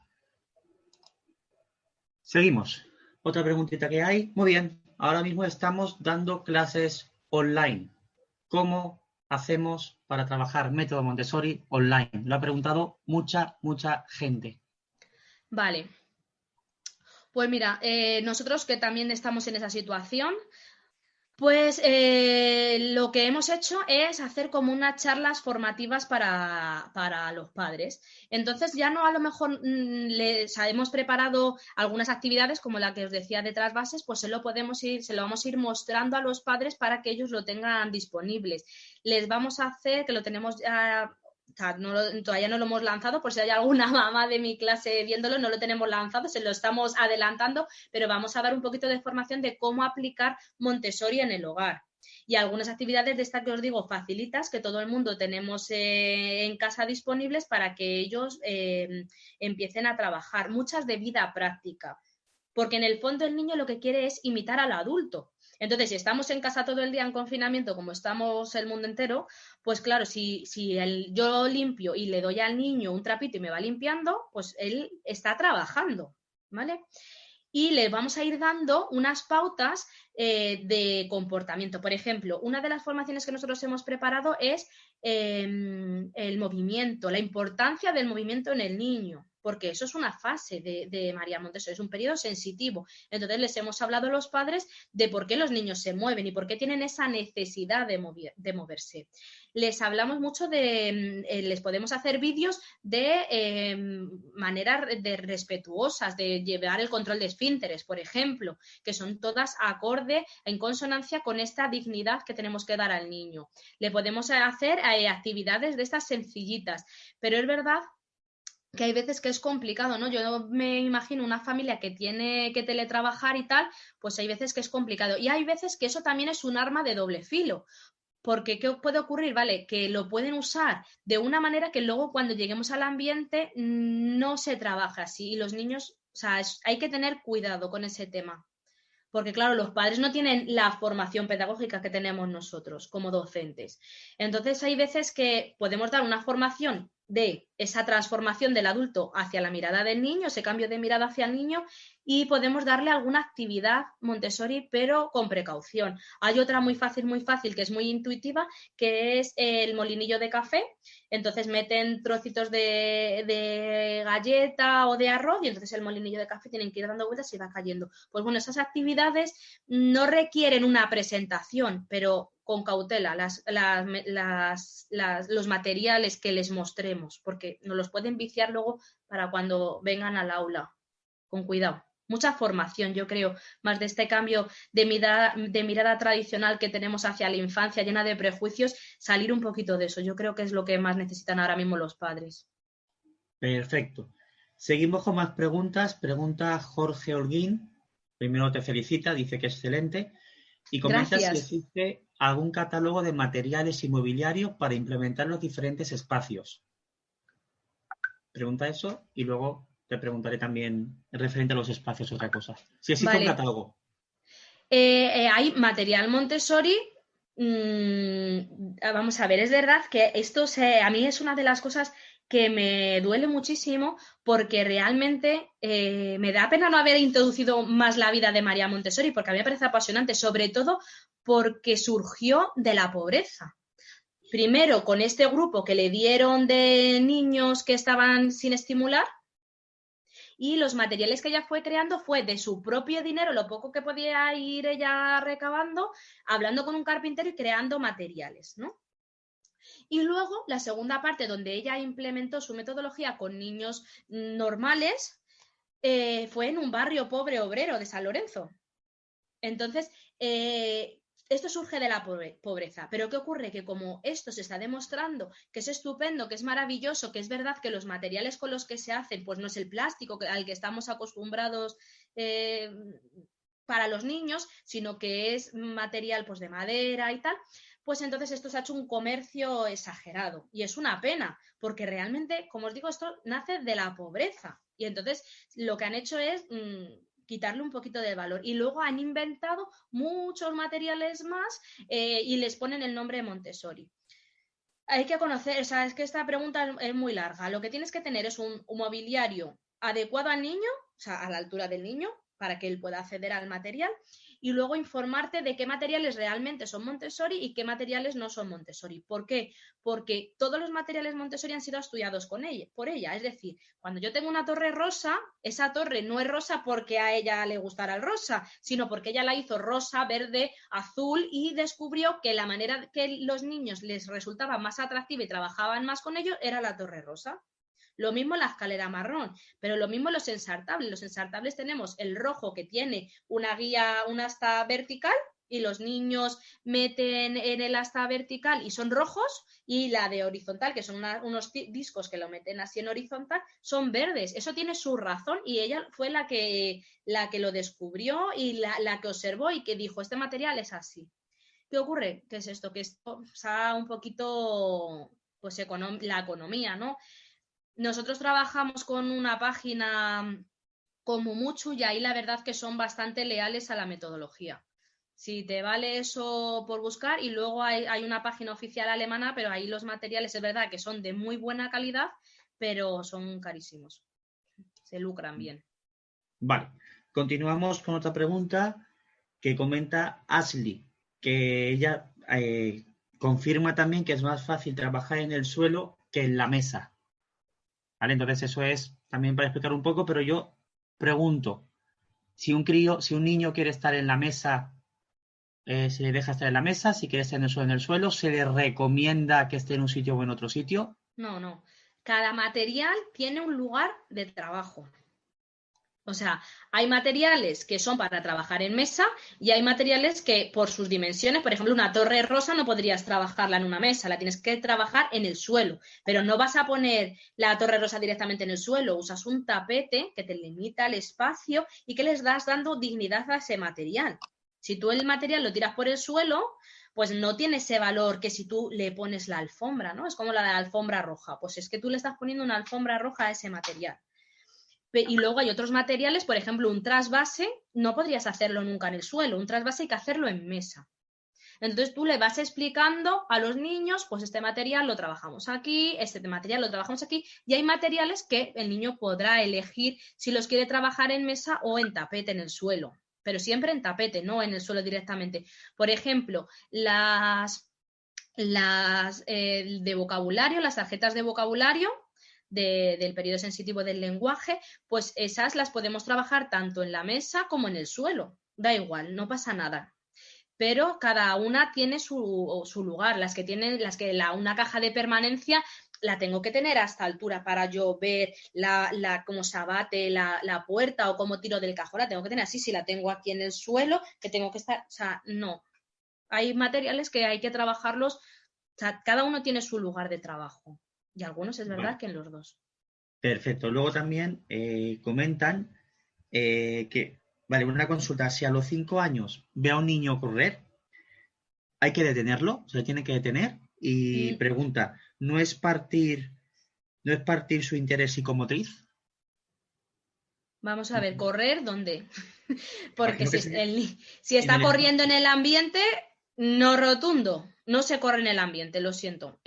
Seguimos. Otra preguntita que hay. Muy bien. Ahora mismo estamos dando clases online. ¿Cómo hacemos para trabajar método Montessori online? Lo ha preguntado mucha gente. Vale. Pues mira, nosotros que también estamos en esa situación, pues lo que hemos hecho es hacer como unas charlas formativas para los padres. Entonces ya no a lo mejor hemos preparado algunas actividades como la que os decía de Trasbases, pues se lo vamos a ir mostrando a los padres para que ellos lo tengan disponibles. Les vamos a hacer, que lo tenemos ya... todavía no lo hemos lanzado, por si hay alguna mamá de mi clase viéndolo, no lo tenemos lanzado, se lo estamos adelantando, pero vamos a dar un poquito de formación de cómo aplicar Montessori en el hogar. Y algunas actividades de estas que os digo facilitas, que todo el mundo tenemos en casa disponibles para que ellos empiecen a trabajar. Muchas de vida práctica, porque en el fondo el niño lo que quiere es imitar al adulto. Entonces, si estamos en casa todo el día en confinamiento, como estamos el mundo entero, pues claro, si yo limpio y le doy al niño un trapito y me va limpiando, pues él está trabajando, ¿vale? Y le vamos a ir dando unas pautas de comportamiento. Por ejemplo, una de las formaciones que nosotros hemos preparado es el movimiento, la importancia del movimiento en el niño, porque eso es una fase de María Montessori, es un periodo sensitivo. Entonces les hemos hablado a los padres de por qué los niños se mueven y por qué tienen esa necesidad de moverse. Les hablamos mucho les podemos hacer vídeos de maneras respetuosas, de llevar el control de esfínteres, por ejemplo, que son todas acorde, en consonancia con esta dignidad que tenemos que dar al niño. Le podemos hacer actividades de estas sencillitas, pero es verdad que hay veces que es complicado, ¿no? Yo me imagino una familia que tiene que teletrabajar y tal, pues hay veces que es complicado. Y hay veces que eso también es un arma de doble filo, Porque, ¿qué puede ocurrir? Vale, que lo pueden usar de una manera que luego cuando lleguemos al ambiente no se trabaja así. Y los niños, o sea, hay que tener cuidado con ese tema. Porque, claro, los padres no tienen la formación pedagógica que tenemos nosotros como docentes. Entonces, hay veces que podemos dar una formación de esa transformación del adulto hacia la mirada del niño, ese cambio de mirada hacia el niño, y podemos darle alguna actividad Montessori, pero con precaución. Hay otra muy fácil, que es muy intuitiva, que es el molinillo de café. Entonces meten trocitos de galleta o de arroz y entonces el molinillo de café tienen que ir dando vueltas y va cayendo. Pues bueno, esas actividades no requieren una presentación, pero con cautela los materiales que les mostremos, porque nos los pueden viciar luego para cuando vengan al aula. Con cuidado. Mucha formación, yo creo, más de este cambio de mirada tradicional que tenemos hacia la infancia llena de prejuicios, salir un poquito de eso. Yo creo que es lo que más necesitan ahora mismo los padres. Perfecto. Seguimos con más preguntas. Pregunta Jorge Holguín. Primero te felicita, dice que excelente. Y comenta si existe algún catálogo de materiales y mobiliario para implementar los diferentes espacios. Pregunta eso y luego te preguntaré también referente a los espacios otra cosa. Si existe un catálogo. Hay material Montessori. Vamos a ver, es verdad que esto a mí es una de las cosas que me duele muchísimo porque realmente me da pena no haber introducido más la vida de María Montessori porque a mí me parece apasionante, sobre todo porque surgió de la pobreza. Primero con este grupo que le dieron de niños que estaban sin estimular y los materiales que ella fue creando fue de su propio dinero, lo poco que podía ir ella recabando, hablando con un carpintero y creando materiales, ¿no? Y luego la segunda parte donde ella implementó su metodología con niños normales fue en un barrio pobre obrero de San Lorenzo. Entonces, esto surge de la pobreza. Pero ¿qué ocurre? Que como esto se está demostrando que es estupendo, que es maravilloso, que es verdad que los materiales con los que se hacen, pues no es el plástico al que estamos acostumbrados para los niños, sino que es material pues de madera y tal, pues entonces esto se ha hecho un comercio exagerado. Y es una pena, porque realmente, como os digo, esto nace de la pobreza. Y entonces lo que han hecho es quitarle un poquito de valor. Y luego han inventado muchos materiales más y les ponen el nombre de Montessori. Hay que conocer, o sea, es que esta pregunta es muy larga. Lo que tienes que tener es un mobiliario adecuado al niño, o sea, a la altura del niño, para que él pueda acceder al material, y luego informarte de qué materiales realmente son Montessori y qué materiales no son Montessori. ¿Por qué? Porque todos los materiales Montessori han sido estudiados por ella. Es decir, cuando yo tengo una torre rosa, esa torre no es rosa porque a ella le gustara el rosa, sino porque ella la hizo rosa, verde, azul y descubrió que la manera que los niños les resultaba más atractiva y trabajaban más con ellos era la torre rosa. Lo mismo la escalera marrón, pero lo mismo los ensartables. Los ensartables tenemos el rojo que tiene una guía, una asta vertical y los niños meten en el asta vertical y son rojos y la de horizontal, que son unos discos que lo meten así en horizontal, son verdes. Eso tiene su razón y ella fue la que lo descubrió y la que observó y que dijo, este material es así. ¿Qué ocurre? ¿Qué es esto? Que esto usa un poquito pues la economía, ¿no? Nosotros trabajamos con una página como Mucho y ahí la verdad que son bastante leales a la metodología. Si te vale eso por buscar y luego hay una página oficial alemana, pero ahí los materiales es verdad que son de muy buena calidad, pero son carísimos. Se lucran bien. Vale, continuamos con otra pregunta que comenta Ashley, que ella confirma también que es más fácil trabajar en el suelo que en la mesa. ¿Vale? Entonces eso es también para explicar un poco, pero yo pregunto, si un niño quiere estar en la mesa, se le deja estar en la mesa, si quiere estar en el suelo, ¿se le recomienda que esté en un sitio o en otro sitio? No. Cada material tiene un lugar de trabajo. O sea, hay materiales que son para trabajar en mesa y hay materiales que por sus dimensiones, por ejemplo, una torre rosa no podrías trabajarla en una mesa, la tienes que trabajar en el suelo, pero no vas a poner la torre rosa directamente en el suelo, usas un tapete que te limita el espacio y que les das dando dignidad a ese material. Si tú el material lo tiras por el suelo, pues no tiene ese valor que si tú le pones la alfombra, ¿no? Es como la de la alfombra roja. Pues es que tú le estás poniendo una alfombra roja a ese material. Y luego hay otros materiales, por ejemplo, un trasvase, no podrías hacerlo nunca en el suelo. Un trasvase hay que hacerlo en mesa. Entonces tú le vas explicando a los niños, pues este material lo trabajamos aquí, este material lo trabajamos aquí, y hay materiales que el niño podrá elegir si los quiere trabajar en mesa o en tapete, en el suelo, pero siempre en tapete, no en el suelo directamente. Por ejemplo, las de vocabulario, las tarjetas de vocabulario del periodo sensitivo del lenguaje, pues esas las podemos trabajar tanto en la mesa como en el suelo. Da igual, no pasa nada. Pero cada una tiene su lugar. Una caja de permanencia la tengo que tener a esta altura para yo ver cómo se abate la puerta o cómo tiro del cajón. La tengo que tener así. Si la tengo aquí en el suelo, que tengo que estar... O sea, no. Hay materiales que hay que trabajarlos. O sea, cada uno tiene su lugar de trabajo. Y algunos es verdad que en los dos. Perfecto. Luego también comentan que, vale, una consulta, si a los 5 años ve a un niño correr, hay que detenerlo, se tiene que detener y pregunta, ¿no es partir su interés psicomotriz? Vamos a ver, ¿correr dónde? Porque Imagino si está corriendo en el ambiente, no rotundo, no se corre en el ambiente, lo siento.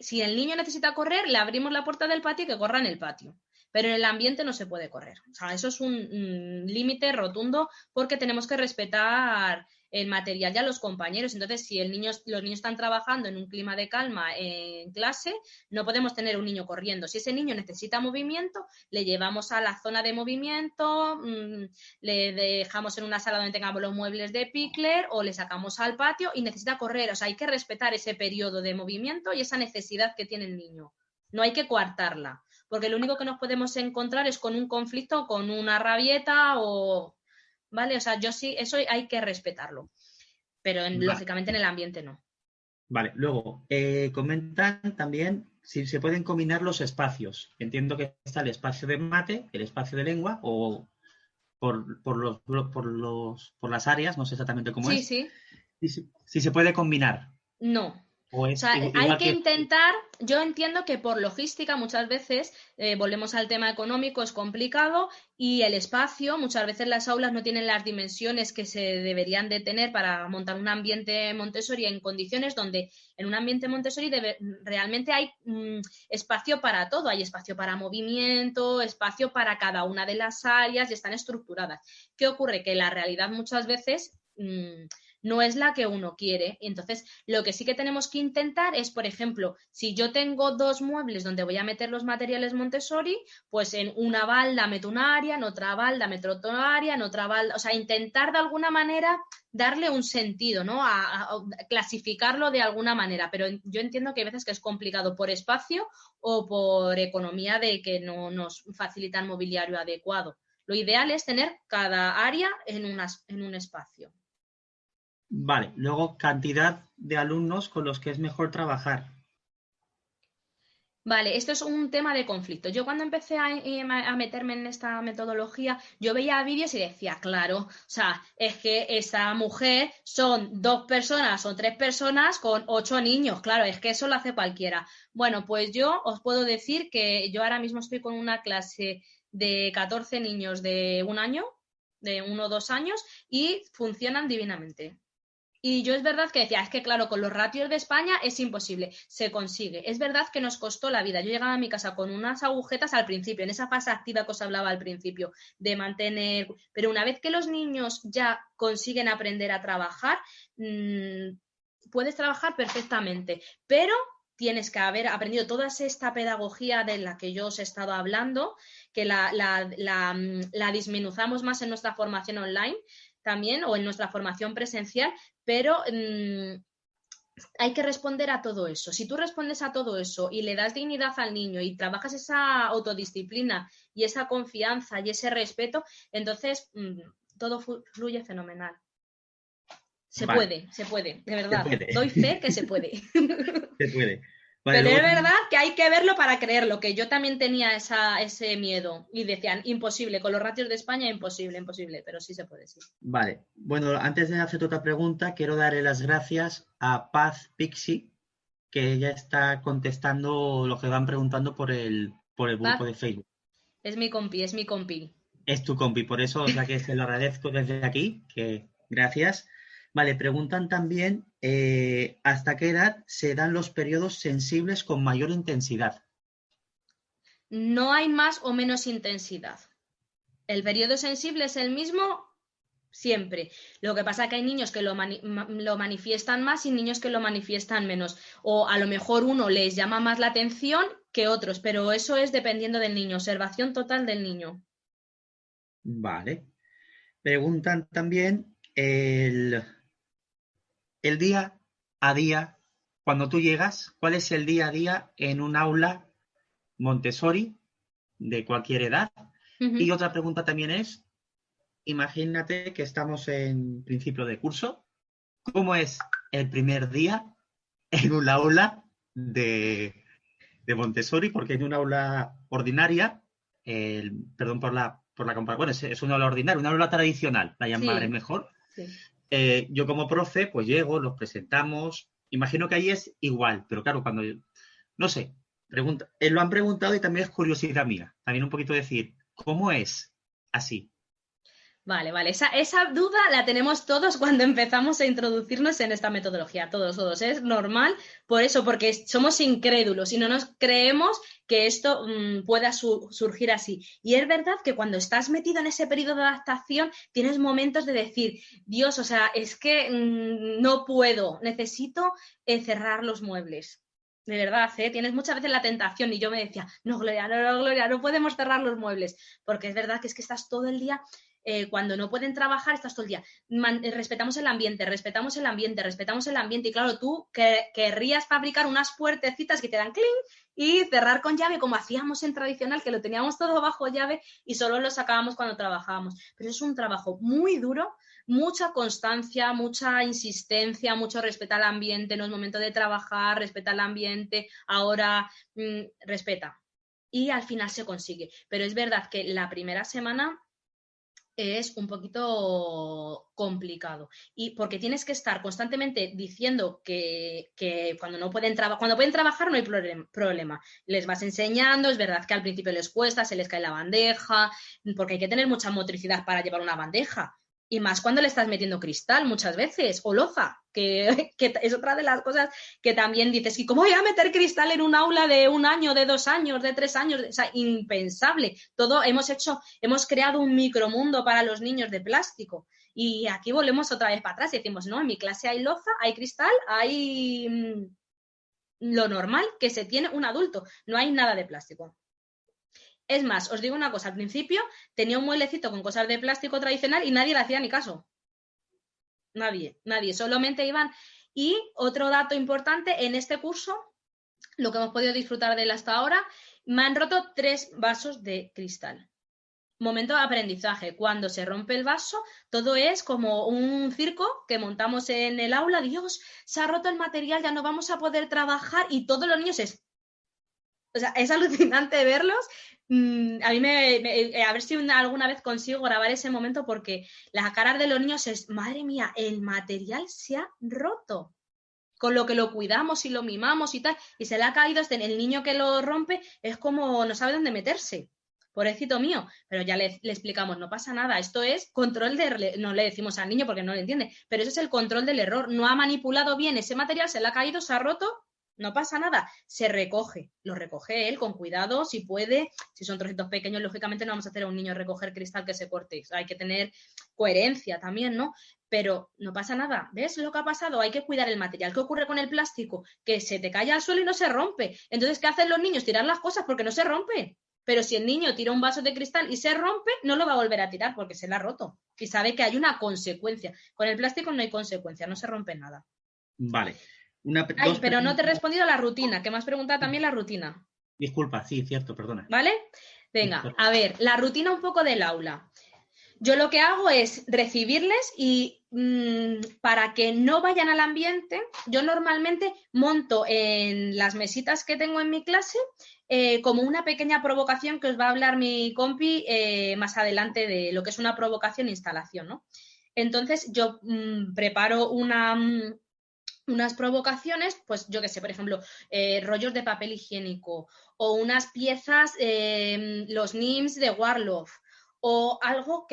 Si el niño necesita correr, le abrimos la puerta del patio y que corra en el patio. Pero en el ambiente no se puede correr. O sea, eso es un límite rotundo porque tenemos que respetar el material y a los compañeros. Entonces, si los niños están trabajando en un clima de calma en clase, no podemos tener un niño corriendo. Si ese niño necesita movimiento, le llevamos a la zona de movimiento, le dejamos en una sala donde tengamos los muebles de Pickler o le sacamos al patio y necesita correr. O sea, hay que respetar ese periodo de movimiento y esa necesidad que tiene el niño. No hay que coartarla, porque lo único que nos podemos encontrar es con un conflicto, con una rabieta o... ¿Vale? O sea, yo sí, eso hay que respetarlo, pero lógicamente en el ambiente no. Vale, luego comentan también si se pueden combinar los espacios. Entiendo que está el espacio de mate, el espacio de lengua o por las áreas, no sé exactamente cómo es. Sí. Si se puede combinar. No. O sea, hay que intentar, yo entiendo que por logística muchas veces, volvemos al tema económico, es complicado y el espacio, muchas veces las aulas no tienen las dimensiones que se deberían de tener para montar un ambiente Montessori en condiciones donde en un ambiente Montessori realmente hay espacio para todo, hay espacio para movimiento, espacio para cada una de las áreas y están estructuradas. ¿Qué ocurre? Que la realidad muchas veces... no es la que uno quiere. Entonces, lo que sí que tenemos que intentar es, por ejemplo, si yo tengo 2 muebles donde voy a meter los materiales Montessori, pues en una balda meto una área, en otra balda meto otra área, en otra balda, o sea, intentar de alguna manera darle un sentido, ¿no? A clasificarlo de alguna manera, pero yo entiendo que hay veces que es complicado por espacio o por economía de que no nos facilitan mobiliario adecuado. Lo ideal es tener cada área en un espacio. Vale, luego cantidad de alumnos con los que es mejor trabajar. Vale, esto es un tema de conflicto. Yo cuando empecé a meterme en esta metodología, yo veía vídeos y decía, claro, o sea, es que esa mujer son 2 personas o 3 personas con 8 niños, claro, es que eso lo hace cualquiera. Bueno, pues yo os puedo decir que yo ahora mismo estoy con una clase de 14 niños de 1 año, de 1 o 2 años, y funcionan divinamente. Y yo es verdad que decía, es que claro, con los ratios de España es imposible, se consigue. Es verdad que nos costó la vida. Yo llegaba a mi casa con unas agujetas al principio, en esa fase activa que os hablaba al principio, de mantener... Pero una vez que los niños ya consiguen aprender a trabajar, puedes trabajar perfectamente, pero tienes que haber aprendido toda esta pedagogía de la que yo os he estado hablando, que la disminuzamos más en nuestra formación online también o en nuestra formación presencial, pero hay que responder a todo eso. Si tú respondes a todo eso y le das dignidad al niño y trabajas esa autodisciplina y esa confianza y ese respeto, entonces todo fluye fenomenal. Se puede, de verdad. Doy fe que se puede. Se puede. Vale, Pero luego es verdad que hay que verlo para creerlo, que yo también tenía ese miedo y decían, imposible, con los ratios de España, imposible, pero sí se puede, sí. Vale, bueno, antes de hacer otra pregunta, quiero darle las gracias a Paz Pixie, que ella está contestando lo que van preguntando por el grupo Paz, de Facebook. es mi compi. Es tu compi, por eso, o sea que se lo agradezco desde aquí, que gracias. Vale, preguntan también ¿hasta qué edad se dan los periodos sensibles con mayor intensidad? No hay más o menos intensidad. El periodo sensible es el mismo siempre. Lo que pasa es que hay niños que lo manifiestan más y niños que lo manifiestan menos. O a lo mejor uno les llama más la atención que otros, pero eso es dependiendo del niño, observación total del niño. Vale. Preguntan también el día a día, cuando tú llegas, ¿cuál es el día a día en un aula Montessori de cualquier edad? Y otra pregunta también es, imagínate que estamos en principio de curso, ¿cómo es el primer día en un aula de Montessori? Porque en un aula ordinaria, perdón por la comparación, bueno, es una aula ordinaria, una aula tradicional, la llamaré Sí, mejor. sí. Yo como profe, pues llego, los presentamos. Imagino que ahí es igual, pero claro, cuando no sé, lo han preguntado y también es curiosidad mía. También un poquito decir, ¿cómo es así? Vale. Esa duda la tenemos todos cuando empezamos a introducirnos en esta metodología, todos. Es normal por eso, porque somos incrédulos y no nos creemos que esto pueda surgir así. Y es verdad que cuando estás metido en ese periodo de adaptación, tienes momentos de decir, Dios, o sea, es que no puedo, necesito cerrar los muebles. De verdad, tienes muchas veces la tentación y yo me decía, no, Gloria, no podemos cerrar los muebles, porque es verdad que es que estás todo el día cuando no pueden trabajar, estás todo el día. Respetamos el ambiente. Y claro, tú querrías fabricar unas puertecitas que te dan clink y cerrar con llave, como hacíamos en tradicional, que lo teníamos todo bajo llave y solo lo sacábamos cuando trabajábamos. Pero es un trabajo muy duro, mucha constancia, mucha insistencia, mucho respeto al ambiente. No es momento de trabajar, respeta el ambiente, ahora respeta. Y al final se consigue. Pero es verdad que la primera semana es un poquito complicado y porque tienes que estar constantemente diciendo que cuando no pueden cuando pueden trabajar no hay problema, les vas enseñando, es verdad que al principio les cuesta, se les cae la bandeja, porque hay que tener mucha motricidad para llevar una bandeja. Y más cuando le estás metiendo cristal muchas veces, o loza, que es otra de las cosas que también dices, ¿y cómo voy a meter cristal en un aula de 1 año, de 2 años, de 3 años? O sea, impensable. Todo hemos creado un micromundo para los niños de plástico. Y aquí volvemos otra vez para atrás y decimos, no, en mi clase hay loza, hay cristal, hay lo normal que se tiene un adulto, no hay nada de plástico. Es más, os digo una cosa, al principio tenía un mueblecito con cosas de plástico tradicional y nadie le hacía ni caso. Nadie, solamente iban. Y otro dato importante, en este curso, lo que hemos podido disfrutar de él hasta ahora, me han roto 3 vasos de cristal. Momento de aprendizaje. Cuando se rompe el vaso, todo es como un circo que montamos en el aula. Dios, se ha roto el material, ya no vamos a poder trabajar y todos los niños o sea, es alucinante verlos. A mí a ver si alguna vez consigo grabar ese momento porque las caras de los niños es, madre mía, el material se ha roto. Con lo que lo cuidamos y lo mimamos y tal, y se le ha caído el niño que lo rompe, es como no sabe dónde meterse. Pobrecito mío, pero ya le explicamos, no pasa nada, esto es control no le decimos al niño porque no le entiende, pero eso es el control del error, no ha manipulado bien ese material, se le ha caído, se ha roto, no pasa nada, se recoge, lo recoge él con cuidado, si puede, si son trocitos pequeños, lógicamente no vamos a hacer a un niño recoger cristal que se corte, hay que tener coherencia también, ¿no? Pero no pasa nada, ¿ves lo que ha pasado? Hay que cuidar el material. ¿Qué ocurre con el plástico? Que se te cae al suelo y no se rompe. Entonces, ¿qué hacen los niños? Tirar las cosas porque no se rompe. Pero si el niño tira un vaso de cristal y se rompe, no lo va a volver a tirar porque se le ha roto. Y sabe que hay una consecuencia. Con el plástico no hay consecuencia, no se rompe nada. Vale. Pero no te he respondido a la rutina, que me has preguntado también la rutina. Disculpa, sí, cierto, perdona. ¿Vale? Venga, a ver, la rutina un poco del aula. Yo lo que hago es recibirles y para que no vayan al ambiente, yo normalmente monto en las mesitas que tengo en mi clase como una pequeña provocación que os va a hablar mi compi más adelante de lo que es una provocación e instalación, ¿no? Entonces yo preparo unas provocaciones, pues yo qué sé, por ejemplo, rollos de papel higiénico o unas piezas, los NIMS de Warlock o algo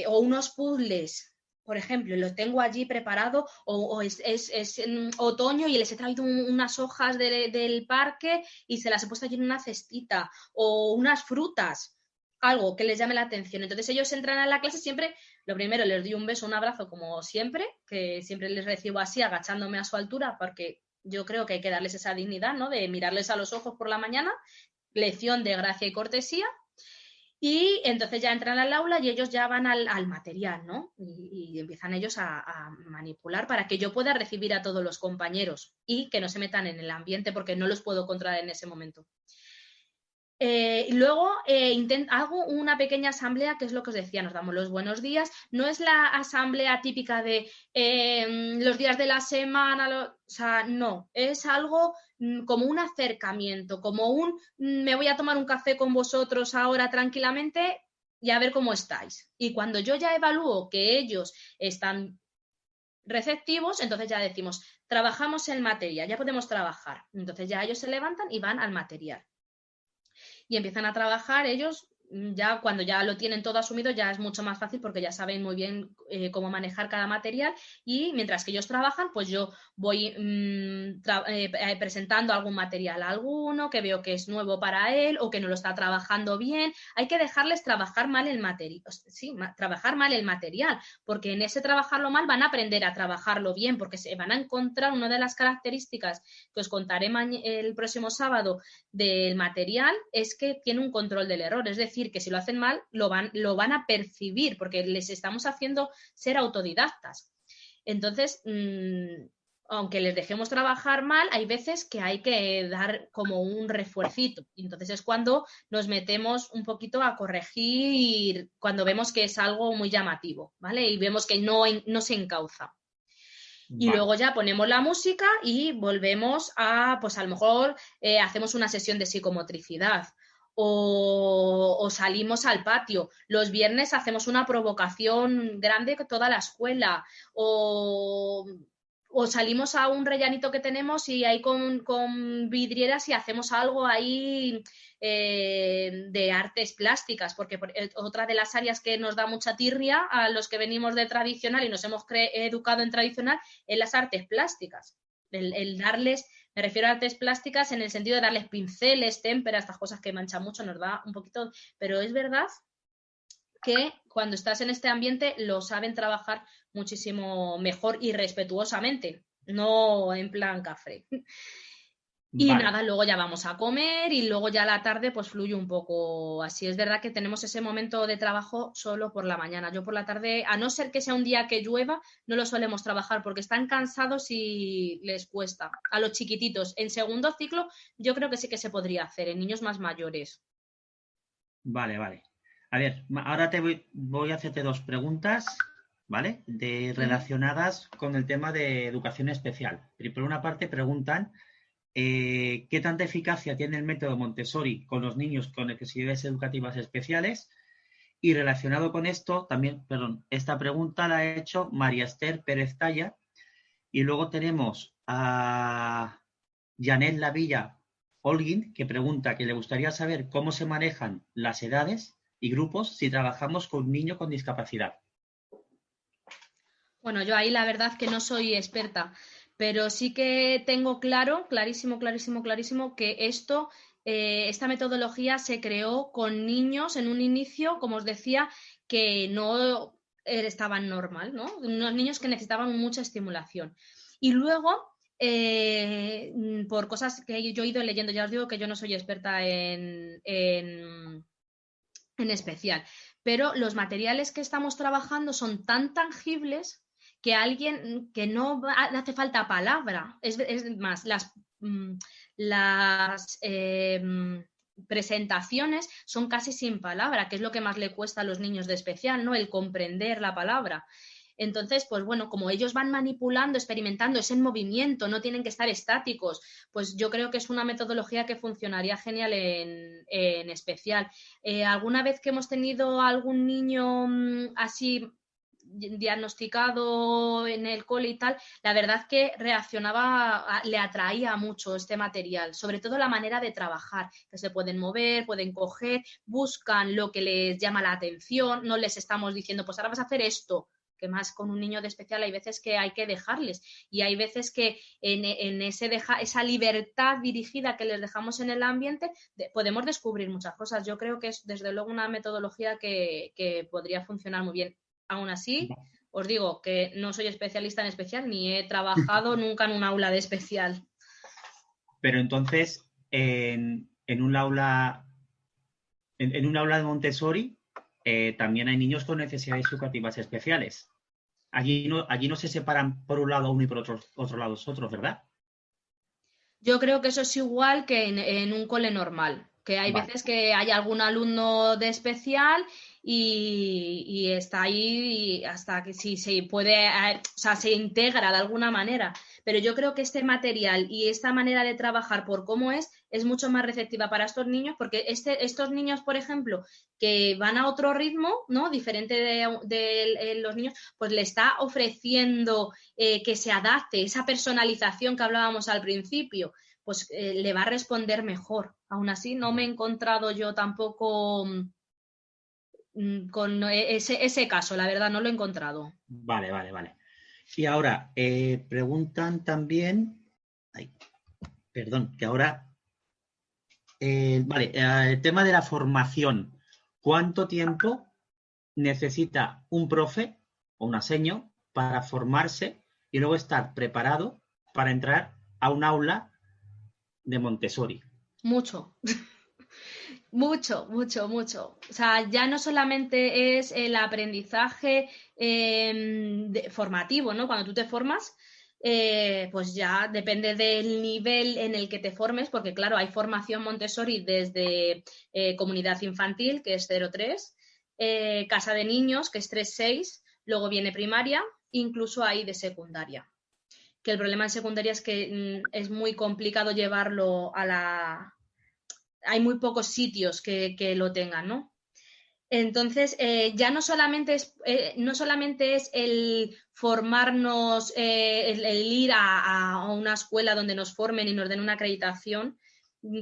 o unos puzzles. Por ejemplo, lo tengo allí preparado o es en otoño y les he traído unas hojas del parque y se las he puesto allí en una cestita o unas frutas, algo que les llame la atención. Entonces ellos entran a la clase siempre, lo primero les doy un beso, un abrazo como siempre, que siempre les recibo así agachándome a su altura porque yo creo que hay que darles esa dignidad, ¿no? De mirarles a los ojos por la mañana, lección de gracia y cortesía. Y entonces ya entran al aula y ellos ya van al material, ¿no? Y empiezan ellos a manipular para que yo pueda recibir a todos los compañeros y que no se metan en el ambiente porque no los puedo controlar en ese momento. Luego hago una pequeña asamblea, que es lo que os decía, nos damos los buenos días. No es la asamblea típica de los días de la semana, o sea, no, es algo como un acercamiento, como me voy a tomar un café con vosotros ahora tranquilamente y a ver cómo estáis. Y cuando yo ya evalúo que ellos están receptivos, entonces ya decimos, trabajamos el material, ya podemos trabajar. Entonces ya ellos se levantan y van al material. Y empiezan a trabajar ellos, ya cuando ya lo tienen todo asumido ya es mucho más fácil porque ya saben muy bien cómo manejar cada material y mientras que ellos trabajan pues yo voy presentando algún material a alguno que veo que es nuevo para él o que no lo está trabajando bien. Hay que dejarles trabajar mal el material, trabajar mal el material, porque en ese trabajarlo mal van a aprender a trabajarlo bien, porque se van a encontrar una de las características que os contaré el próximo sábado del material es que tiene un control del error, es decir, que si lo hacen mal lo van a percibir porque les estamos haciendo ser autodidactas. Entonces, aunque les dejemos trabajar mal, hay veces que hay que dar como un refuercito. Y entonces es cuando nos metemos un poquito a corregir cuando vemos que es algo muy llamativo, ¿vale? Y vemos que no se encauza. Y Vale. luego ya ponemos la música y volvemos pues a lo mejor hacemos una sesión de psicomotricidad o salimos al patio. Los viernes hacemos una provocación grande con toda la escuela o salimos a un rellanito que tenemos y ahí con vidrieras y hacemos algo ahí de artes plásticas, porque otra de las áreas que nos da mucha tirria a los que venimos de tradicional y nos hemos educado en tradicional es las artes plásticas. El darles, me refiero a artes plásticas en el sentido de darles pinceles, témpera, estas cosas que manchan mucho, nos da un poquito, pero es verdad que cuando estás en este ambiente lo saben trabajar muchísimo mejor y respetuosamente, no en plan cafre. Y Vale. nada, luego ya vamos a comer y luego ya a la tarde pues fluye un poco así. Es verdad que tenemos ese momento de trabajo solo por la mañana. Yo por la tarde, a no ser que sea un día que llueva, no lo solemos trabajar porque están cansados y les cuesta. A los chiquititos, en segundo ciclo yo creo que sí que se podría hacer, en niños más mayores. Vale, vale. A ver, ahora voy a hacerte dos preguntas, ¿vale? Relacionadas con el tema de educación especial. Por una parte preguntan ¿qué tanta eficacia tiene el método Montessori con los niños con necesidades educativas especiales? Y relacionado con esto, también, perdón, esta pregunta la ha hecho María Esther Pérez Talla. Y luego tenemos a Janet Lavilla Holguín, que pregunta que le gustaría saber cómo se manejan las edades y grupos si trabajamos con un niño con discapacidad. Bueno, yo ahí la verdad que no soy experta, pero sí que tengo clarísimo, que esta metodología se creó con niños en un inicio, como os decía, que no estaban normal, ¿no? Unos niños que necesitaban mucha estimulación. Y luego, por cosas que yo he ido leyendo, ya os digo que yo no soy experta en especial, pero los materiales que estamos trabajando son tan tangibles que alguien que no hace falta palabra, es más, las presentaciones son casi sin palabra, que es lo que más le cuesta a los niños de especial, ¿no? El comprender la palabra. Entonces, pues bueno, como ellos van manipulando, experimentando, es en movimiento, no tienen que estar estáticos, pues yo creo que es una metodología que funcionaría genial en especial. ¿Alguna vez que hemos tenido algún niño así diagnosticado en el cole y tal, la verdad que reaccionaba, le atraía mucho este material, sobre todo la manera de trabajar, que se pueden mover, pueden coger, buscan lo que les llama la atención, no les estamos diciendo, pues ahora vas a hacer esto, que más con un niño de especial hay veces que hay que dejarles y hay veces que en esa libertad dirigida que les dejamos en el ambiente podemos descubrir muchas cosas. Yo creo que es desde luego una metodología que podría funcionar muy bien. Aún así, os digo que no soy especialista en especial ni he trabajado nunca en un aula de especial. Pero entonces, en un aula de Montessori también hay niños con necesidades educativas especiales. Allí no se separan por un lado uno y por otro lado otros, ¿verdad? Yo creo que eso es igual que en un cole normal, que hay Vale. veces que hay algún alumno de especial y está ahí hasta que sí se puede, o sea, se integra de alguna manera. Pero yo creo que este material y esta manera de trabajar por cómo es mucho más receptiva para estos niños, porque estos niños, por ejemplo, que van a otro ritmo, ¿no? Diferente de los niños, pues le está ofreciendo que se adapte, esa personalización que hablábamos al principio, pues le va a responder mejor. Aún así, no me he encontrado yo tampoco con ese caso, la verdad, no lo he encontrado. Vale. Y ahora, preguntan también, ay, perdón, que ahora, el tema de la formación. ¿Cuánto tiempo necesita un profe o un seño para formarse y luego estar preparado para entrar a un aula de Montessori? Mucho. Mucho. O sea, ya no solamente es el aprendizaje formativo, ¿no? Cuando tú te formas, pues ya depende del nivel en el que te formes, porque claro, hay formación Montessori desde comunidad infantil, que es 0-3, casa de niños, que es 3-6, luego viene primaria, incluso hay de secundaria. Que el problema en secundaria es que es muy complicado llevarlo a la... Hay muy pocos sitios que lo tengan, ¿no? Entonces, ya no solamente es el formarnos, el ir a una escuela donde nos formen y nos den una acreditación,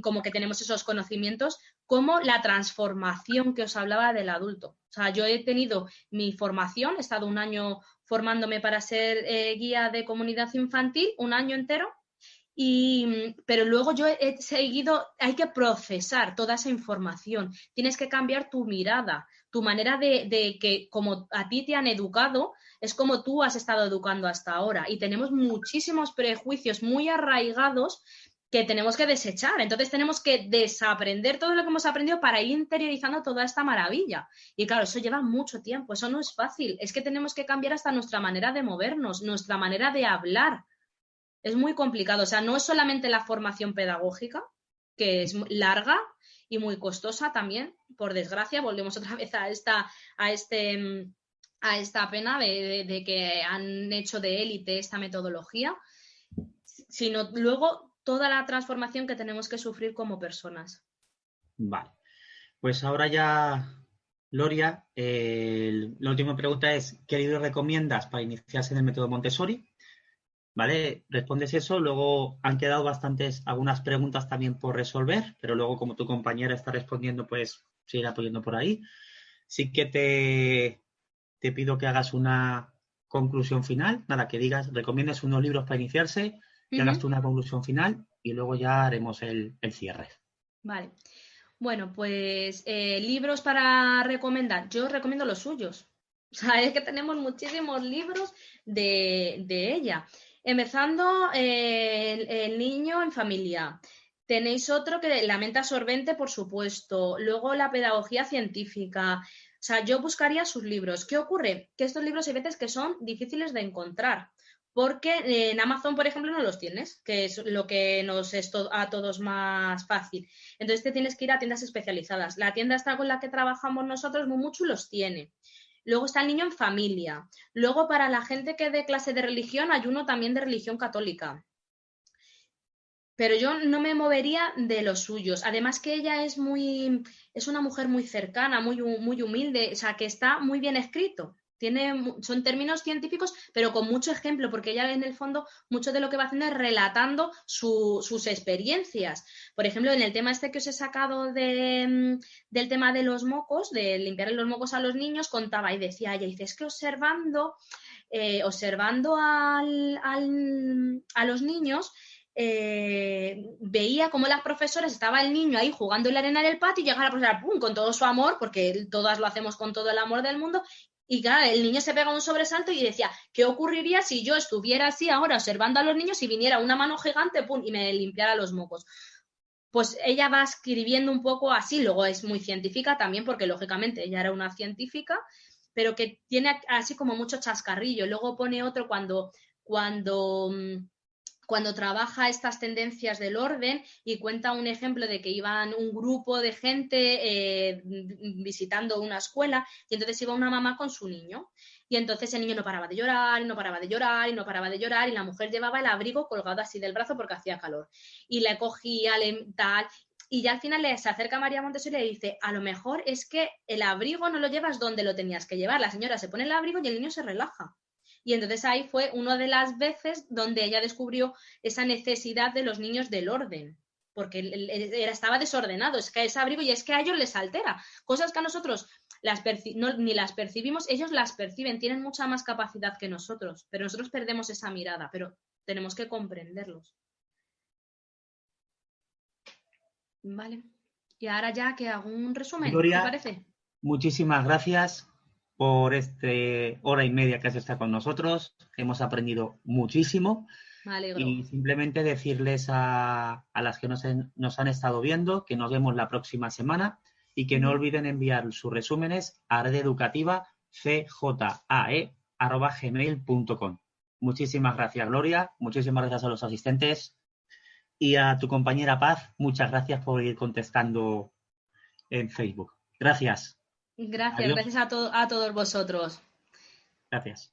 como que tenemos esos conocimientos, como la transformación que os hablaba del adulto. O sea, yo he tenido mi formación, he estado un año formándome para ser guía de comunidad infantil, un año entero, pero luego yo he seguido, hay que procesar toda esa información, tienes que cambiar tu mirada, tu manera de que como a ti te han educado, es como tú has estado educando hasta ahora y tenemos muchísimos prejuicios muy arraigados que tenemos que desechar, entonces tenemos que desaprender todo lo que hemos aprendido para ir interiorizando toda esta maravilla y claro, eso lleva mucho tiempo, eso no es fácil, es que tenemos que cambiar hasta nuestra manera de movernos, nuestra manera de hablar. Es muy complicado, o sea, no es solamente la formación pedagógica, que es larga y muy costosa también, por desgracia, volvemos otra vez a esta pena de que han hecho de élite esta metodología, sino luego toda la transformación que tenemos que sufrir como personas. Vale. Pues ahora ya, Gloria, la última pregunta es, ¿qué libro recomiendas para iniciarse en el método Montessori? ¿Vale? Respondes eso, luego han quedado algunas preguntas también por resolver, pero luego como tu compañera está respondiendo, pues seguir apoyando por ahí. Sí que te pido que hagas una conclusión final, nada, que recomiendes unos libros para iniciarse, que hagas tú una conclusión final y luego ya haremos el cierre. Vale. Bueno, pues libros para recomendar. Yo os recomiendo los suyos. O sea, es que tenemos muchísimos libros de ella. Empezando el niño en familia. Tenéis otro que la mente absorbente, por supuesto. Luego la pedagogía científica. O sea, yo buscaría sus libros. ¿Qué ocurre? Que estos libros hay veces que son difíciles de encontrar. Porque en Amazon, por ejemplo, no los tienes, que es lo que nos es a todos más fácil. Entonces te tienes que ir a tiendas especializadas. La tienda esta con la que trabajamos nosotros, Mumuchu, los tiene. Luego está el niño en familia. Luego, para la gente que dé clase de religión, hay uno también de religión católica. Pero yo no me movería de los suyos. Además que ella es una mujer muy cercana, muy humilde, o sea, que está muy bien escrito. Son términos científicos, pero con mucho ejemplo, porque ella en el fondo mucho de lo que va haciendo es relatando sus experiencias. Por ejemplo, en el tema este que os he sacado del tema de los mocos, de limpiar los mocos a los niños, contaba y decía ella, dice, es que observando a los niños, veía cómo las profesoras, estaba el niño ahí jugando en la arena del patio y llegaba la profesora, ¡pum!, con todo su amor, porque todas lo hacemos con todo el amor del mundo, y claro, el niño se pega un sobresalto y decía, ¿qué ocurriría si yo estuviera así ahora observando a los niños y viniera una mano gigante, ¡pum!, y me limpiara los mocos? Pues ella va escribiendo un poco así, luego es muy científica también, porque lógicamente ella era una científica, pero que tiene así como mucho chascarrillo. Luego pone otro cuando trabaja estas tendencias del orden y cuenta un ejemplo de que iban un grupo de gente visitando una escuela y entonces iba una mamá con su niño y entonces el niño no paraba de llorar y no paraba de llorar y no paraba de llorar y la mujer llevaba el abrigo colgado así del brazo porque hacía calor y le cogía, tal, y ya al final se acerca a María Montessori y le dice, a lo mejor es que el abrigo no lo llevas donde lo tenías que llevar. La señora se pone el abrigo y el niño se relaja. Y entonces ahí fue una de las veces donde ella descubrió esa necesidad de los niños del orden, porque estaba desordenado, es que ese abrigo y es que a ellos les altera, cosas que a nosotros ni las percibimos, ellos las perciben, tienen mucha más capacidad que nosotros, pero nosotros perdemos esa mirada, pero tenemos que comprenderlos. Vale. Y ahora ya que hago un resumen, Gloria, ¿te parece? muchísimas gracias por hora y media que has estado con nosotros. Hemos aprendido muchísimo. Me alegro. Y simplemente decirles a las que nos han estado viendo que nos vemos la próxima semana y que no olviden enviar sus resúmenes a rededucativa.cjae@gmail.com. Muchísimas gracias, Gloria. Muchísimas gracias a los asistentes. Y a tu compañera Paz, muchas gracias por ir contestando en Facebook. Gracias. Gracias, Adiós. gracias a todos vosotros. Gracias.